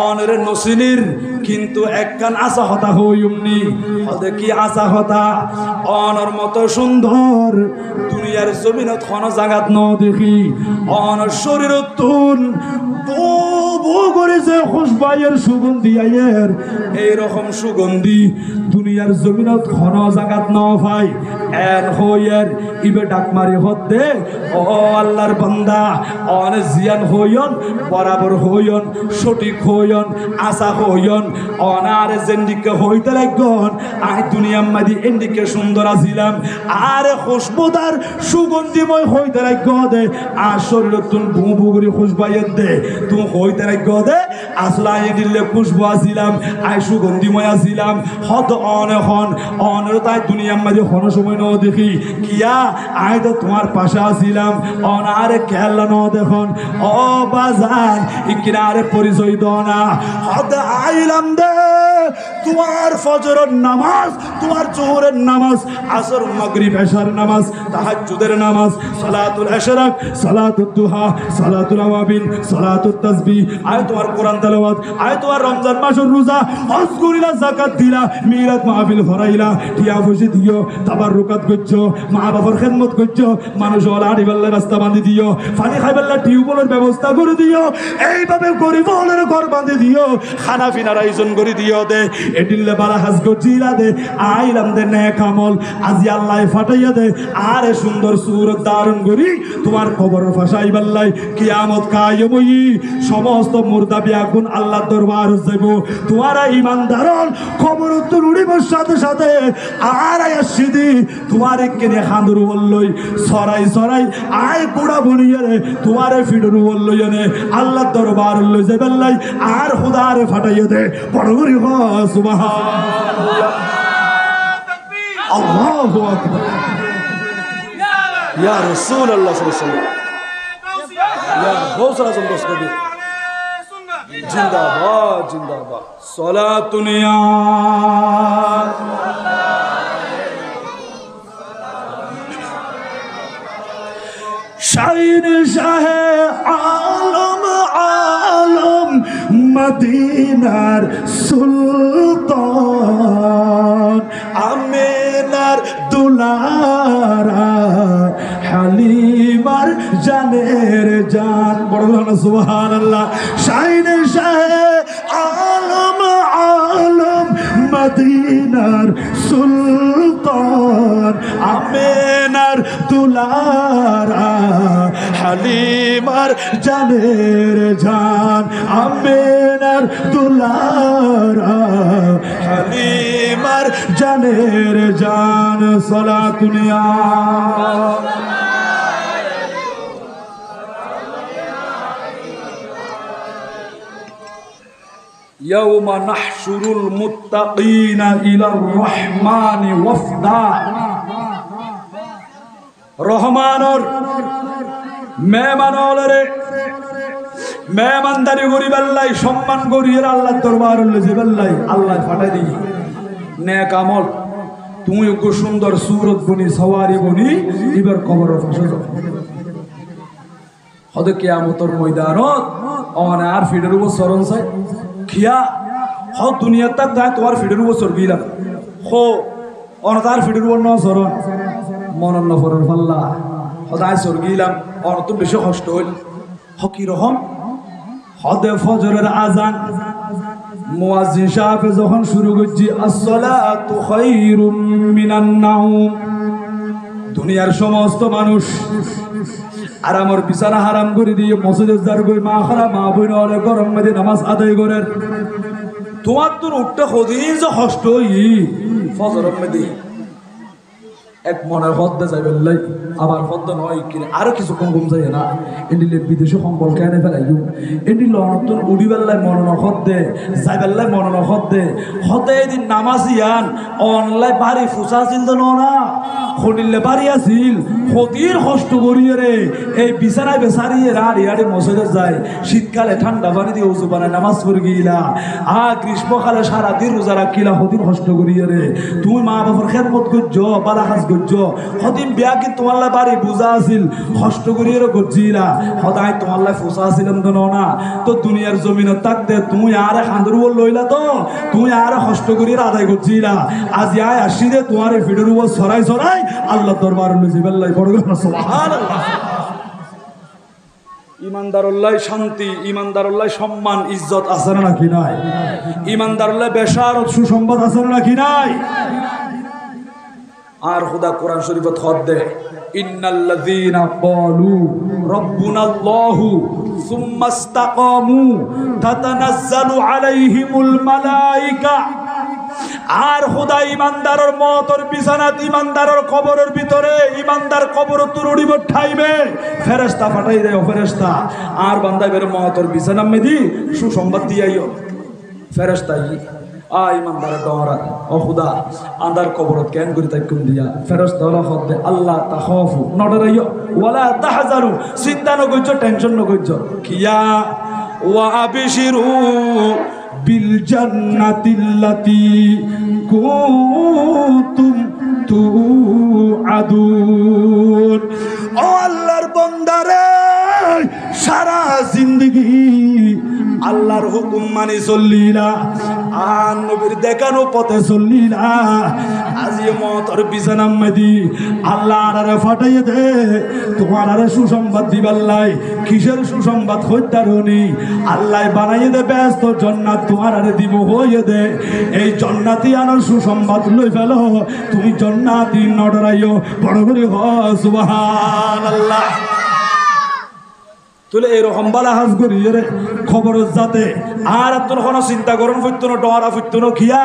অনর নসিনির কিন্তু একখান আশা হতা হইমনি খদে কি আশা হতা অনর মতো সুন্দর দুনিয়ার জমিনত কোন জায়গাত ন দেখি অনর শরীর তুন বু করে যে খুশবাইয়ের সুগন্ধি আয়ের এইরকম সুগন্ধি দুনিয়ার জমিনত কোন জায়গাত ন ভাই এন হইয়ের ইবে ডাক মারি হতে ও আল্লাহর বান্দা অন জিয়ান হইয়ন বরাবর হইয়ন সঠিক হইয়ন আশা হইয়ন অনার জেন্ডিকে হইতে লাগন আই দুনিয়ার মাঝে এন্ডিকে সুন্দর আছিলাম আর খুশবুদার সুগন্ধিময় হইতে লাগ দে আর শরীর তুন ভু ভু করে খুশবাইয়ের দে তুমি হইতে লাগ দে আসলা এ দিলে খুশবু আছিলাম আই সুগন্ধিময় আছিলাম হদ অন হন অনের তাই দুনিয়ার মাঝে হন সময় ন দেখি কিয়া আই তো তোমার পাশে আছিলাম অনারে খেলা ন দেখুন ও বাজার ইকিনারে পরিচয় দাও না হদ আইলাম দে তোমার ফজরের নামাজ তোমার জোহরের নামাজ আসর মাগরিব এশার নামাজ তাহাজ্জুদের নামাজ সালাতুল ইশরাক সালাতুদ দুহা সালাতুল আওয়াবিন সালাতুত তাসবিহ আয় তোমার কোরআন তেলাওয়াত আয় তোমার রমজান মাসের রোজা হজ করিলা যাকাত দিলা মিলাদ মাহফিল ভরাইলা টিয়া বসে দিও তাবাররুকাত করছো মা বাবার খেদমত করছো মানুষ ওলা আড়িবাল্লা রাস্তা বাঁধি দিও পানি খাইবাল্লা টিউবওয়েলের ব্যবস্থা করে দিও এইভাবে গরিব হলের ঘর বাঁধি দিও খানা পিনার আয়োজন করে দিও দে এডিল্লে বালা হাজ গজিরা দে আইলাম দে নেক আমল আজি আল্লাহ ফাটাইয়া দে আরে সুন্দর সুরত দারুন করি তোমার কবর ফাঁসাইবাল্লাই কিয়ামত কায়েম হই সমস্ত মুর্দা বিয়াগুন আল্লাহর দরবার যাইব তোমারা ইমানদারন কবর উত্তর উড়িবার সাথে সাথে আর আয়াসিদি তোমার কেনে খান্দুর বললই সরাই সরাই আয় বুড়া বনিয়ে রে তোমারে ফিডরু বললই নে আল্লাহর দরবার লই যাইবাল্লাই আর খুদারে ফাটাইয়া দে বড় করি হ সুবহানাল্লাহ আল্লাহু আকবার ইয়া রাসূলুল্লাহ সাল্লাল্লাহু আলাইহি ওয়াসাল্লাম ইয়া গৌসুল আজম দস্তগি জিন্দাবাদ জিন্দাবাদ সালাতুন ইয়া শাইন শাহে আলম আলম মদিনার সুলতান আমিনার দুলারা হালিমার জানের জান বড় সুবহানাল্লাহ শাইনে শাহে আলম আলম মদিনার সুলতান আমেনার দুলারা হালিমার জানের জান আমেনার দুলারা হালিমার জানের জান সালাতুনিয়া ইয়াউমা নাহশুরুল মুত্তাকিনা ইলার রহমানি ওয়াফদা রহমানর মেহমানরে মেহমানদারি করিবাল্লাই সম্মান করিয়ে আল্লাহর দরবারে যাইবাল্লাই আল্লাহ পাঠাই দিই নেক আমল তুমি খুব সুন্দর সুরত বনি সওয়ারি বনি এবার কবর ফাঁসে যাও হদে কিয়ামতের ময়দানত অনে আর ফিডের উপর সরণ চাই খিয়া হ দুনিয়া তাক যায় তোমার ফিডের উপর সর গিলাম হো অনতার ফিডের উপর ন সরণ মনন নফরর ফাল্লা হদায় সর গিলাম অনতুন বেশি কষ্ট হইল হ কি রকম হদে ফজরের আজান মুয়াজ্জিন সাহেব যখন শুরু করছি আসসালাতু খায়রুম মিনান নাওম দুনিয়ার সমস্ত মানুষ আরামর বিছানা হারাম করে দিয়ে মসজিদে যার গই মা খারা মা বইন অলে গরম মধ্যে নামাজ আদায় করেন তোমার তো উঠতে খদিন যে কষ্ট হই ফজরের মধ্যে এক মনের হদ্দে যাইবে লাই আবার হদ্দ নয় কিনে আরো কিছু কম কম যায় না এন্ডিলে বিদেশে সম্বল কেন ফেলাইও এন্ডিল নতুন উড়িবেল্লাই মন নখদ্দে যাইবেল্লাই মন নখদ্দে হতে এদিন নামাজিয়ান অনলাই বাড়ি ফুসা ছিল তো না খনিলে বাড়ি আছিল ক্ষতির কষ্ট করিয়ে রে এই বিছানায় বেসারিয়ে রাড়ি আড়ি মসজিদে যায় শীতকালে ঠান্ডা পানি দিয়ে উজু বানায় নামাজ পড়ে গিলা গ্রীষ্মকালে সারাদিন রোজা রাখিলা ক্ষতির কষ্ট করিয়ে রে তুমি মা বাবার খেদমত করছো বালা কাজ করছো হদিন বিয়া কি তোমার বাড়ি বুঝা আছিল কষ্ট করিয়ে করছিলা সদায় তোমার লাই ফুসা ছিলাম তো না তো দুনিয়ার জমিনে থাকতে তুমি আর খান্দর উপর লইলা তো তুমি আর কষ্ট করিয়ে আদায় করছিলা আজ আয় আসি রে তোমার এই ভিডিওর উপর ছড়াই ছড়াই আল্লাহ দরবার লইজিবেল্লাই বড় সুবহানাল্লাহ ইমানদারুল্লাহ শান্তি ইমানদারুল্লাহ সম্মান ইজ্জত আছে নাকি নাই ইমানদারুল্লাহ বেশারত সুসংবাদ আছে নাকি নাই আর খোদা কোরআন শরীফত খত দে ইন্নাল্লাযীনা ক্বালু রাব্বুনাল্লাহু সুম্মা ইসতাকামু তাতানাজ্জালু আলাইহিমুল মালায়েকা আর খোদা ইমানদারের মতর বিছানাত ইমানদারের কবরের ভিতরে ইমানদার কবর তুরুড়ি বঠাইবে ফেরেশতা পাঠাই দেয় ফেরেশতা আর বান্দা বের মতর বিছানা মেদি সুসংবাদ দিয়াইও ফেরেশতা ইমানদার ডরা ও খুদা আন্দার কবরত কেন করি তাই কোন দিয়া ফেরেশতা হলো খদ্দে আল্লাহ তাখাফু নডরাইও ওয়ালা তাহজানু চিন্তা ন কইছো টেনশন ন কইছো কিয়া ওয়া আবশিরু বিল জান্নাতিল্লাতি কুনতুম তুআদুন ও আল্লাহর বান্দারে সারা জিন্দেগি আল্লাহর হুকুম মানি চললিলা আর নবীর দেখানো পথে চললিলা আজি মতর বিছানাম মেদি আল্লাহ আরে ফাটাইয়ে দে তোমার আরে সুসংবাদ দিবাল্লাই কিসের সুসংবাদ হইতারনি আল্লাহ বানাইয়ে দে ব্যস্ত জান্নাত তোমার আরে দিব হইয়ে দে এই জান্নাতি আনার সুসংবাদ লই ফেলো তুমি জান্নাতি নডরাইও বড় করে হ সুবহানাল্লাহ তুলে এরকম বালা হাজ করি রে খবর যাতে আর তোর কোনো চিন্তা করন ফইতো না ডরা ফইতো না খিয়া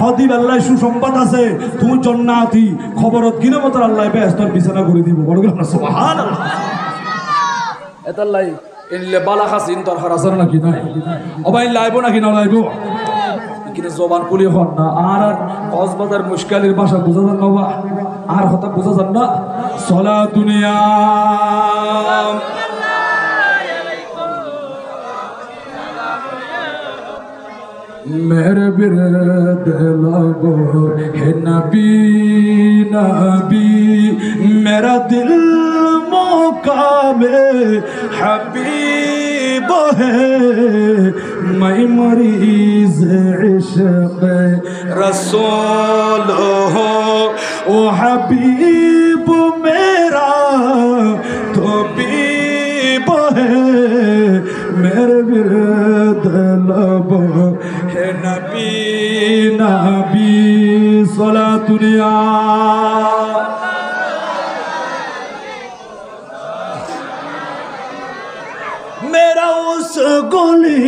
হদি আল্লাহ সুসংবাদ আছে তুই জান্নাতি খবরত গিনে মত আল্লাহ ব্যস্তর বিছানা করে দিব বড় করে সুবহানাল্লাহ এতাল্লাই ইনলে বালা হাসিন তোর হারাসর নাকি নাই অবাই লাইবো নাকি না লাইবো কিনে জবান কুলি হন না আর কক্সবাজার মুশকালের ভাষা বুঝা যান না আর কথা বুঝা যান না সলা দুনিয়া मेरे बिरद लगो है नबी नबी मेरा दिल मुकामे हबीब है मैं मरीज इश्क रसूल हो ओ हबीब मेरा तो भी मेरे विरद लब है नबी नबी सलातुनिया मेरा उस गोली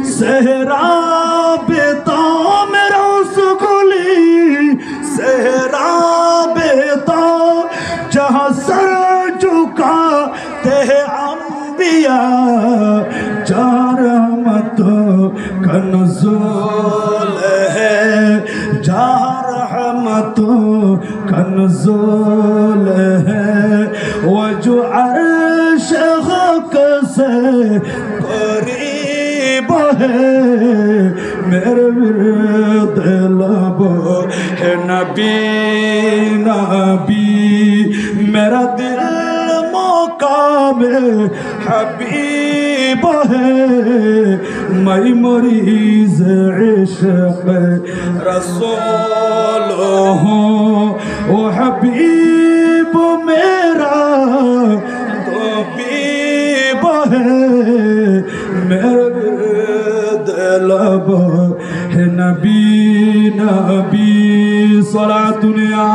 सहरा बेता मेरा उस गोली सहरा बेता जहाँ सर झुकाते हैं अंबिया जहाँ रहमत का नुज़ूल है जहाँ रहमत का नुज़ूल है वो जो अर्श से करीब है मेरे विरद लब है नबी नबी मेरा दिल मकाम हबीब है मैं मरीज़ इश्क़ रसूल हूँ वो हबीब मेरा मेरे दिलब है नबी नबी सलातुनिया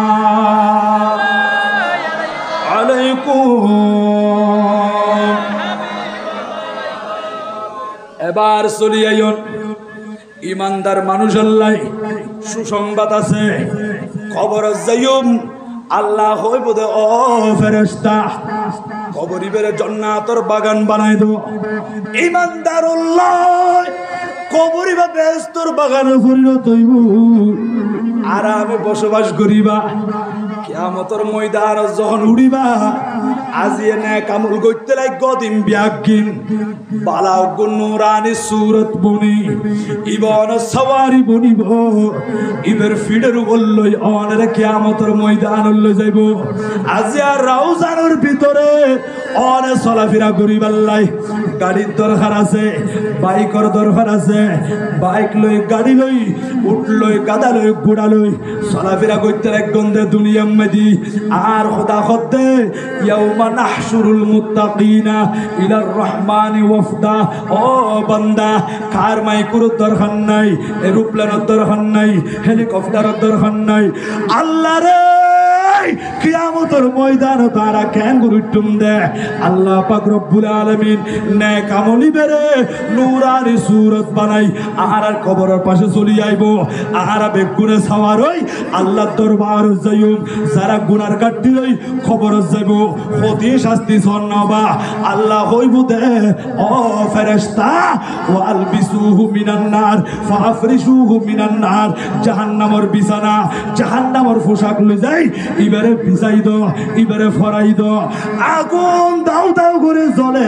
अलैकुम এবার চলিয়াইন ইমানদার মানুষ আল্লাহ সুসংবাদ আছে কবর যাইম আল্লাহ হইব দে ও ফেরেশতা কবরি বেরে জান্নাতের বাগান বানাই দো ইমানদারুল্লাহ কবরি বা বেহেশতের বাগানে পরিণত হইব আরামে বসবাস করিবা কিয়ামতের ময়দান যখন উড়িবা আজিয়ে নে কামল করতে লাগ দিন বিয়াকিন বালা গুনুরানি সুরত বনি ইবন সওয়ারি বনিব ইবের ফিডের বললই অনরে কিয়ামতের ময়দান লই যাইব আজিয়া রাউজানের ভিতরে অনে চলাফেরা করিবাল্লাই গাড়ির দরকার আছে বাইকের দরকার আছে বাইক লই গাড়ি লই উট লই গাদা লই ঘোড়া লই চলাফেরা করতে লাগ গন্ধে দুনিয়া মদি আর খোদা খদ্দে ইয়াউমা নাহশুরুল মুত্তাকিনা ইলার রহমানি ওয়াফদা ও বান্দা কার মাইকুর দরকার নাই এরোপ্লেনের দরকার নাই হেলিকপ্টারের দরকার নাই আল্লাহ রে কিয়ামতের ময়দান তারা কেন গুরুত্ব দে আল্লাহ পাক রব্বুল আলামিন নেক আমলি বেরে নূরানি সুরত বানাই আহারার কবরের পাশে চলি আইব আহারা বেগুনে সাওয়ার হই আল্লাহর দরবার যাইম যারা গুনার কাটি লই খবর যাইব ক্ষতি শাস্তি সন্নবা আল্লাহ হইব দে ও ফেরেশতা ওয়ালবিসুহু মিনান নার ফাফরিশুহু মিনান নার জাহান্নামের বিছানা জাহান্নামের পোশাক লই যাই ইবারে বিছাই দো ইবারে ফরাই দো আগুন দাও দাও করে জ্বলে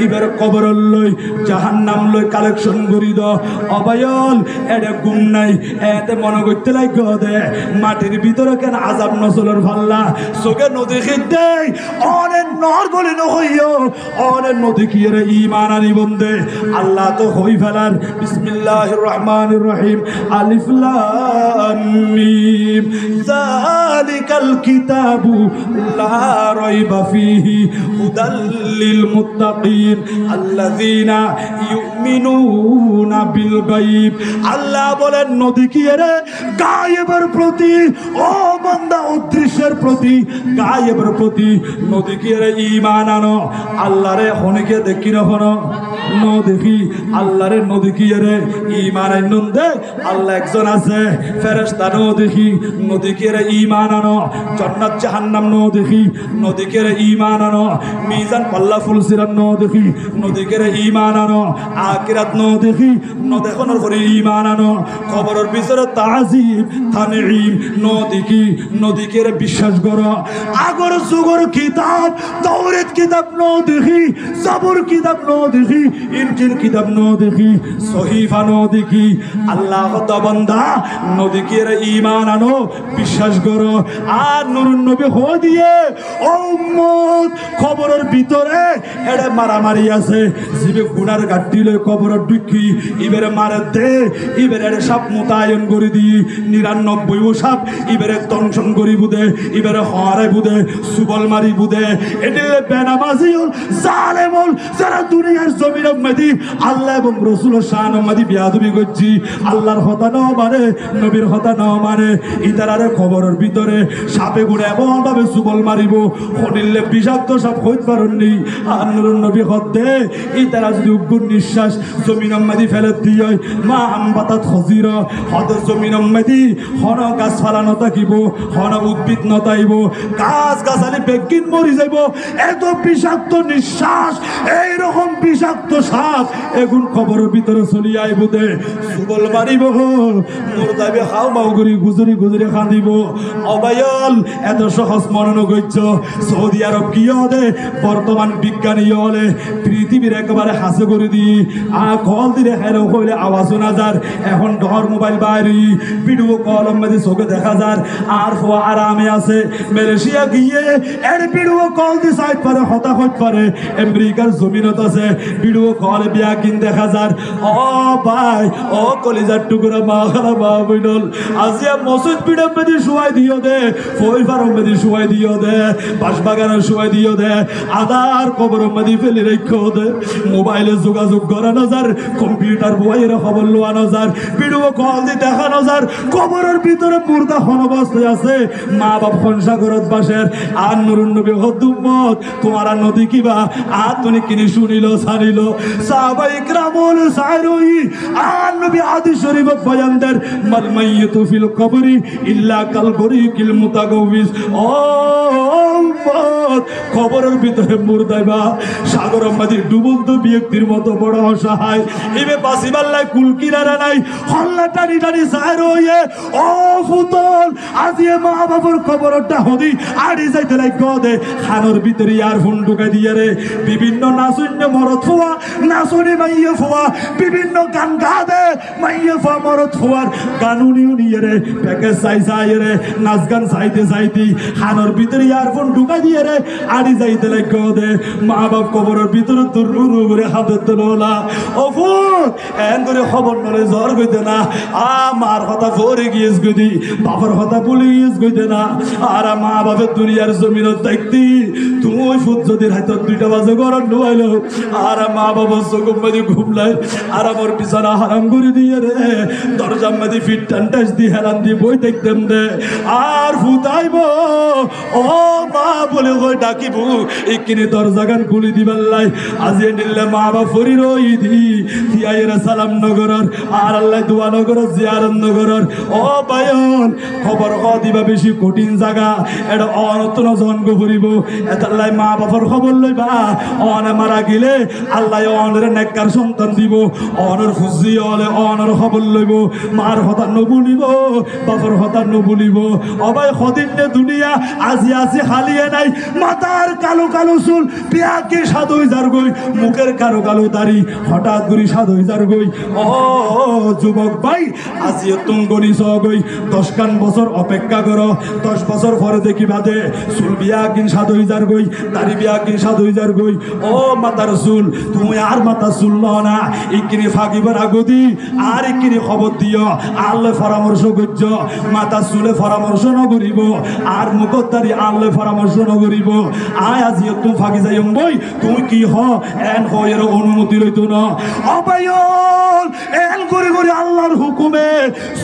ইবারে কবর লই জাহান্নাম লই কালেকশন করি দো অবায়ল এডে গুম নাই এতে মনে করতে লাগ দে মাটির ভিতরে কেন আযাব নজলের ভাল্লা চোখে নদী খিদে অনেক নর বলে নহইও অনেক নদী কি রে ঈমান আনি বন্দে আল্লাহ তো হই ফেলার বিসমিল্লাহির রহমানির রহিম আলিফ লাম মিম যালিকাল কিতাবু লা রাইবা ফীহি হুদাল লিল মুত্তাকিন আল্লাযীনা ইউমিনুনা বিল গায়ব আল্লাহ বলেন নদী কি রে গায়েবের প্রতি ও বান্দা অদৃশ্যের প্রতি গায়েবের প্রতি নদী কি রে ঈমান আনো আল্লাহরে হনকে দেখি না হন ন দেখি আল্লাহরে নদী কি রে ঈমান আনন দে আল্লাহ একজন আছে ফেরেশতা ন দেখি নদী কি রে ঈমান আনো জান্নাত জাহান্নাম ন দেখি নদী কি রে ঈমান আনো মিজান পাল্লা ফুলসিরাত ন দেখি নদী কি রে ঈমান আনো আখিরাত ন দেখি ন দেখনের পরে ঈমান আনো কবরের ভিতরে তাজিব তানঈম নদী কি রে বিশ্বাস করো আগর যুগর কিতাব তাওরাত কিতাব ন দেখি জাবুর কিতাব ন দেখি ইনকির কিতাব ন দেখি সহিফা ন দেখি আল্লাহ কথা বান্দা নদীকে ঈমান আনো বিশ্বাস করো আর নুরুন নবী হয়ে দিয়ে ও উম্মত খবরের ভিতরে এড়ে মারামারি আছে জিবে গুনার গাড়ি লই কবরের ঢুকি ইবেরে মারে দে ইবেরে সাপ মোতায়েন করে দি 99 ও সাপ ইবেরে তনসন করি বুদে ইবেরে হরে বুদে সুবল মারি বুদে এদিলে বেনামাজিউল জালেমুল যারা দুনিয়ার জমিনের মধ্যে আল্লাহ এবং রাসূলের শানের মধ্যে বিয়াদবি করছি আল্লাহর কথা না মানে নবীর কথা না মানে ইতারারে খবরের ভিতরে সাপে গুড়ে এমন ভাবে সুবল মারিব হনিলে বিষাক্ত সাপ হইতে পারেননি আর নুরুন নবী হতে ইতারা যদি উগ্র নিঃশ্বাস জমিনের মধ্যে ফেলে দিয়ে মা আমবাতাত খজির হদ জমিনের মধ্যে হন গাছ ফালানো থাকিব হন উদ্ভিদ নতাইব গাছ গাছালি বেগিন মরি যাইব এত বিষাক্ত নিঃশ্বাস এইরকম বিষাক্ত সাপ এখন খবরের ভিতরে চলি আইব দে সুবল মারিব মোর যাবে হাও মাও করি গুজরি গুজরি খান্দিব অবায়ল এত সহজ মনন গইছ সৌদি আরব কি হদে বর্তমান বিজ্ঞানী হলে পৃথিবীর একেবারে হাসে করে দি কল দিলে হেলো হইলে আওয়াজ শোনা যার এখন ডর মোবাইল বাইরি ভিডিও কল মধ্যে চোখে দেখা যার আর ফোয়া আরামে আছে মালয়েশিয়া গিয়ে এর ভিডিও কল দি সাইড পারে হতা হইতে পারে আমেরিকার জমিনত আছে ভিডিও কল বিয়া কিন দেখা যার ও ভাই ও কলিজার টুকরা মা খালা মা বইনল আজিয়া মসজিদ পিড়ে মধ্যে শুয়াই দিও দে ফই ফারম মধ্যে শুয়াই দিও দে বাসবাগানে শুয়াই দিও দে আদার কবর মধ্যে ফেলে রেখো দে মোবাইলে যোগাযোগ করানো যার কম্পিউটার বইয়ের খবর লোয়ানো যার ভিডিও কল দিয়ে দেখানো যার কবরের ভিতরে মুর্দা অবস্থায় আছে মা বাপ খনসাগরত বাসের আর নুরুন নবী হদ্দুম্মত তোমার নদী কিবা আর তুমি কিনি শুনিল ছাড়িল সাহাবাই ইকরামুল সাইরুই আর নবী হাদিস শরীফ বয়ান দেন মাল মাইয়িতু ফিল কবরি ইল্লা কাল গরিকিল মুতাগাউবিস ও খবরের ভিতরে মুর্দাইবা সাগরের মাঝে ডুবন্ত ব্যক্তির মতো বড় অসহায় এবে বাসিবাল্লাই কুল কিনারা নাই হল্লা টানি টানি সাইর হইয়ে ও ফুতল আজিয়ে মা বাবার খবরটা হদি আড়ি যাইতে লাই গদে খানোর ভিতরে আর ফোন ঢুকাই দিয়ে রে বিভিন্ন নাচুন্য মরত ফোয়া নাচনি মাইয়ে ফোয়া বিভিন্ন গান গা দে মাইয়ে ফোয়া মরত ফোয়ার গানুনিও নিয়ে রে প্যাকেজ চাই চাই রে নাচ গান চাইতে চাইতে খানোর ভিতরে আর ফোন ঢুকাই দিয়ে রে আড়ি যাইতে লাই গদে মা বাপ কবরের ভিতরে তোর রুরু করে হাতের তোলা ও ফুট এন করে খবর নলে জ্বর গইতে না আমার কথা ভরে গিয়েছ গদি বাবার কথা বলে গিয়েছ গইতে না আর মা বাপের দুনিয়ার জমিনত দেখতি তুই ফুট যদি হয়তো 2টা বাজে গরম ডুবাইল আর মা বাবার চোখ মাঝে ঘুমলাই আর আমার বিছানা হারাম করে দিয়ে রে দরজার মাঝে ফিট টানটাস দিয়ে হেরান দিয়ে বই দেখতেন রে আর ফুটাইব ও মা বলে ওই ডাকিব এখানে দরজা গান খুলি দিবাল্লাই আজি নিলে মা বাপ ফরি রই দি তিয়াইরা সালাম নগরর আর আল্লাহ দোয়া নগরর জিয়ারত নগরর ও বায়ন খবর দিবা বেশি কঠিন জায়গা এটা অনতন জন্ম করিব এতাল্লাই মা বাপর খবর লইবা অনে মারা গেলে আল্লাহ অনের নেককার সন্তান দিব অনর খুশি হলে অনর খবর লইব মার হতা নবুলিব বাপর হতা নবুলিব অবাই খদিনে দুনিয়া আজি আজি হালিয়ে নাই মাথার কালো কালো চুল পিয়াকে সাদই যার গই মুখের কালো কালো দাড়ি হঠাৎ করে সাদই যার গই ও যুবক ভাই আজি তুঙ্গনি সগই 10 বছর অপেক্ষা করো 10 বছর পরে দেখি বাদে চুল বিয়া কিন সাদই যার গই দাড়ি বিয়া কিন সাদই যার গই ও মাতার চুল তুমি আর মাথা চুল না ইকিনি ফাঁকিবার আগদি আর ইকিনি খবর দিও আল্লাহ পরামর্শ করছ মাথা চুলে পরামর্শ নকরিব আর মুখত দাড়ি আল্লাহ পরামর্শ নকরিব আয় আজি তুমি ফাঁকি যাই বই তুমি কি হ এন হয়ের অনুমতি লইতো না অবায়ন এন করে করে আল্লাহর হুকুমে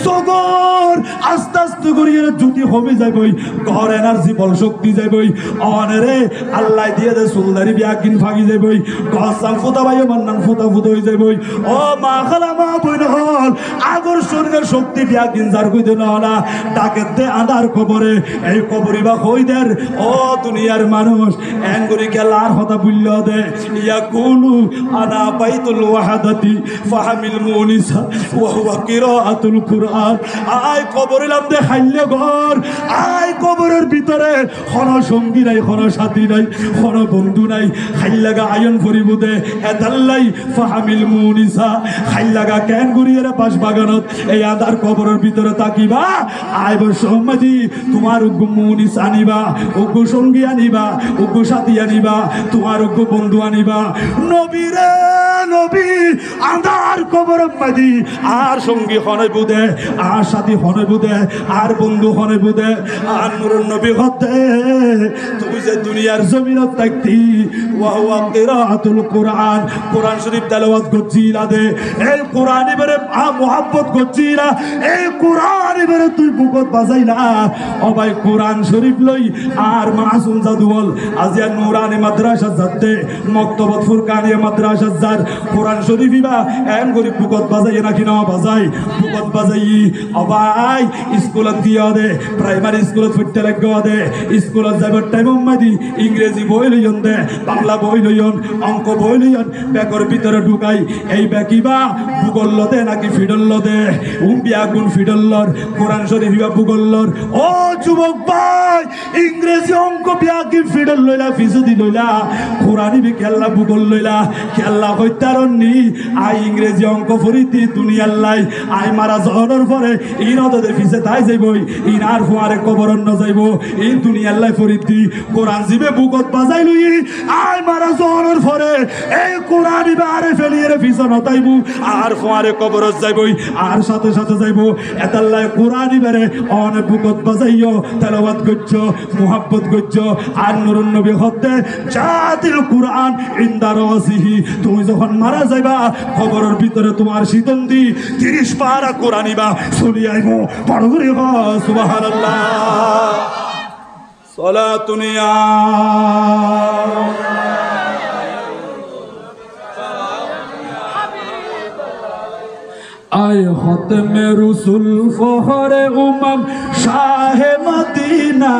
সগর আস্তে আস্তে করে জুতি হবে যাইবই ঘর এনার্জি বল শক্তি যাইবই অনেরে আল্লাহ দিয়ে দে সুলদারি বিয়াকিন ফাঁকি যাইবই গসাল ফোতা ভাই মান্নান ফোতা ফুত হয়ে যাইবই ও মা খালা মা বইন হল আগর শরীরের শক্তি বিয়াকিন যার কইতে না ডাকে দে আদার কবরে এই কবরি বা কইদের ও দুনিয়ার মানুষ এন করে গেলার হতা বুল্ল দে ইয়া কুলু আনা বাইতুল ওয়াহাদাতি ফাহামিল মুনিস মুনিসা ওয়া হুয়া কিরাআতুল কুরআন। আয় কবরেলাম দে খাইলে ঘর, আয় কবরের ভিতরে কোন সঙ্গী নাই, কোন সাথী নাই, কোন বন্ধু নাই, খাইলাগা আয়ন করিব দে এদাল্লাই ফাহামিল মুনিসা। খাইলাগা কেন ঘুরিয়ে পাশ বাগানত এই আদার কবরের ভিতরে তাকিবা। আয় বসমাজি তোমার উগ্র মুনিস আনিবা, উগ্র সঙ্গী আনিবা, উগ্র সাথী আনিবা, তোমার উগ্র বন্ধু আনিবা। নবী রে নবী আদার কবরের মাঝি আর সঙ্গী হনে বুদে, আর সাথী হনে বুদে, আর বন্ধু হনে বুদে। আর নুরুন নবী হতে তুমি যে দুনিয়ার জমিনত থাকতি ওয়া হুয়া কিরাআতুল কুরআন, কোরআন শরীফ তেলাওয়াত করছিলা দে, এই কোরআন এবারে মুহাব্বত করছিলা, এই কোরআন এবারে তুই বুকত বাজাইলা। ও ভাই কোরআন শরীফ লই আর মাসুম জাদুল আজিয়া নুরানি মাদ্রাসা যাতে মক্তবত ফুরকানিয়া মাদ্রাসা যার কোরআন শরীফ বা এম গরিব বুকত বাজাই নাকি না বাজাই, বুকত বাজাই। ও ভাই স্কুলত দিয়া দে, প্রাইমারি স্কুলত ফুটতে লাগা দে, স্কুলত যাবার টাইম মাদি ইংরেজি বই লইয়ন দে, বাংলা বই লইয়ন, অঙ্ক বই লইয়ন, ব্যাগর ভিতরে ঢুকাই। এই ব্যাকিবা ভূগোল দে নাকি ফিডল দে, উম্বিয়া গুণ ফিডল্লর কোরআন শরীফ বা ভূগোল্লর। ও যুবক ভাই ইংরেজি অঙ্ক ব্যাকি ফিডল লইলা, ফিসুদি লইলা, কোরআনি বি খেলা ভূগোল লইলা, খেলা হইতারণনি। আই ইংরেজি অঙ্ক ফরিতি দুনিয়ার লাই, আই মারা জহরের পরে ইন ওদের ফিসে তাই যাইবই, ইন আর ফুয়ারে কবরন ন যাইব, ইন দুনিয়ার লাই ফরিতি কোরআন জিবে বুকত বাজাই লই। আই মারা জহরের পরে এই কোরআন ইবারে ফেলিয়ে ফিসে নতাইব, আর ফুয়ারে কবরত যাইবই, আর সাথে সাথে যাইব। এতাল্লাই কোরআন ইবারে অন বুকত বাজাইও, তেলাওয়াত করছো, মুহাব্বত করছো। আর নুরুন নবী হতে জাতিল কোরআন ইনদা রাসিহি, তুমি যখন মারা যাইবা কবরের ভিতরে তোমার শীতন্দি 30 পারা কোরআন ইবা চলি আইব। বড় করে সুবহানাল্লাহ সালাতুনিয়া। আয় খতমে রসুল ফহরে উমাম শাহে মদিনা,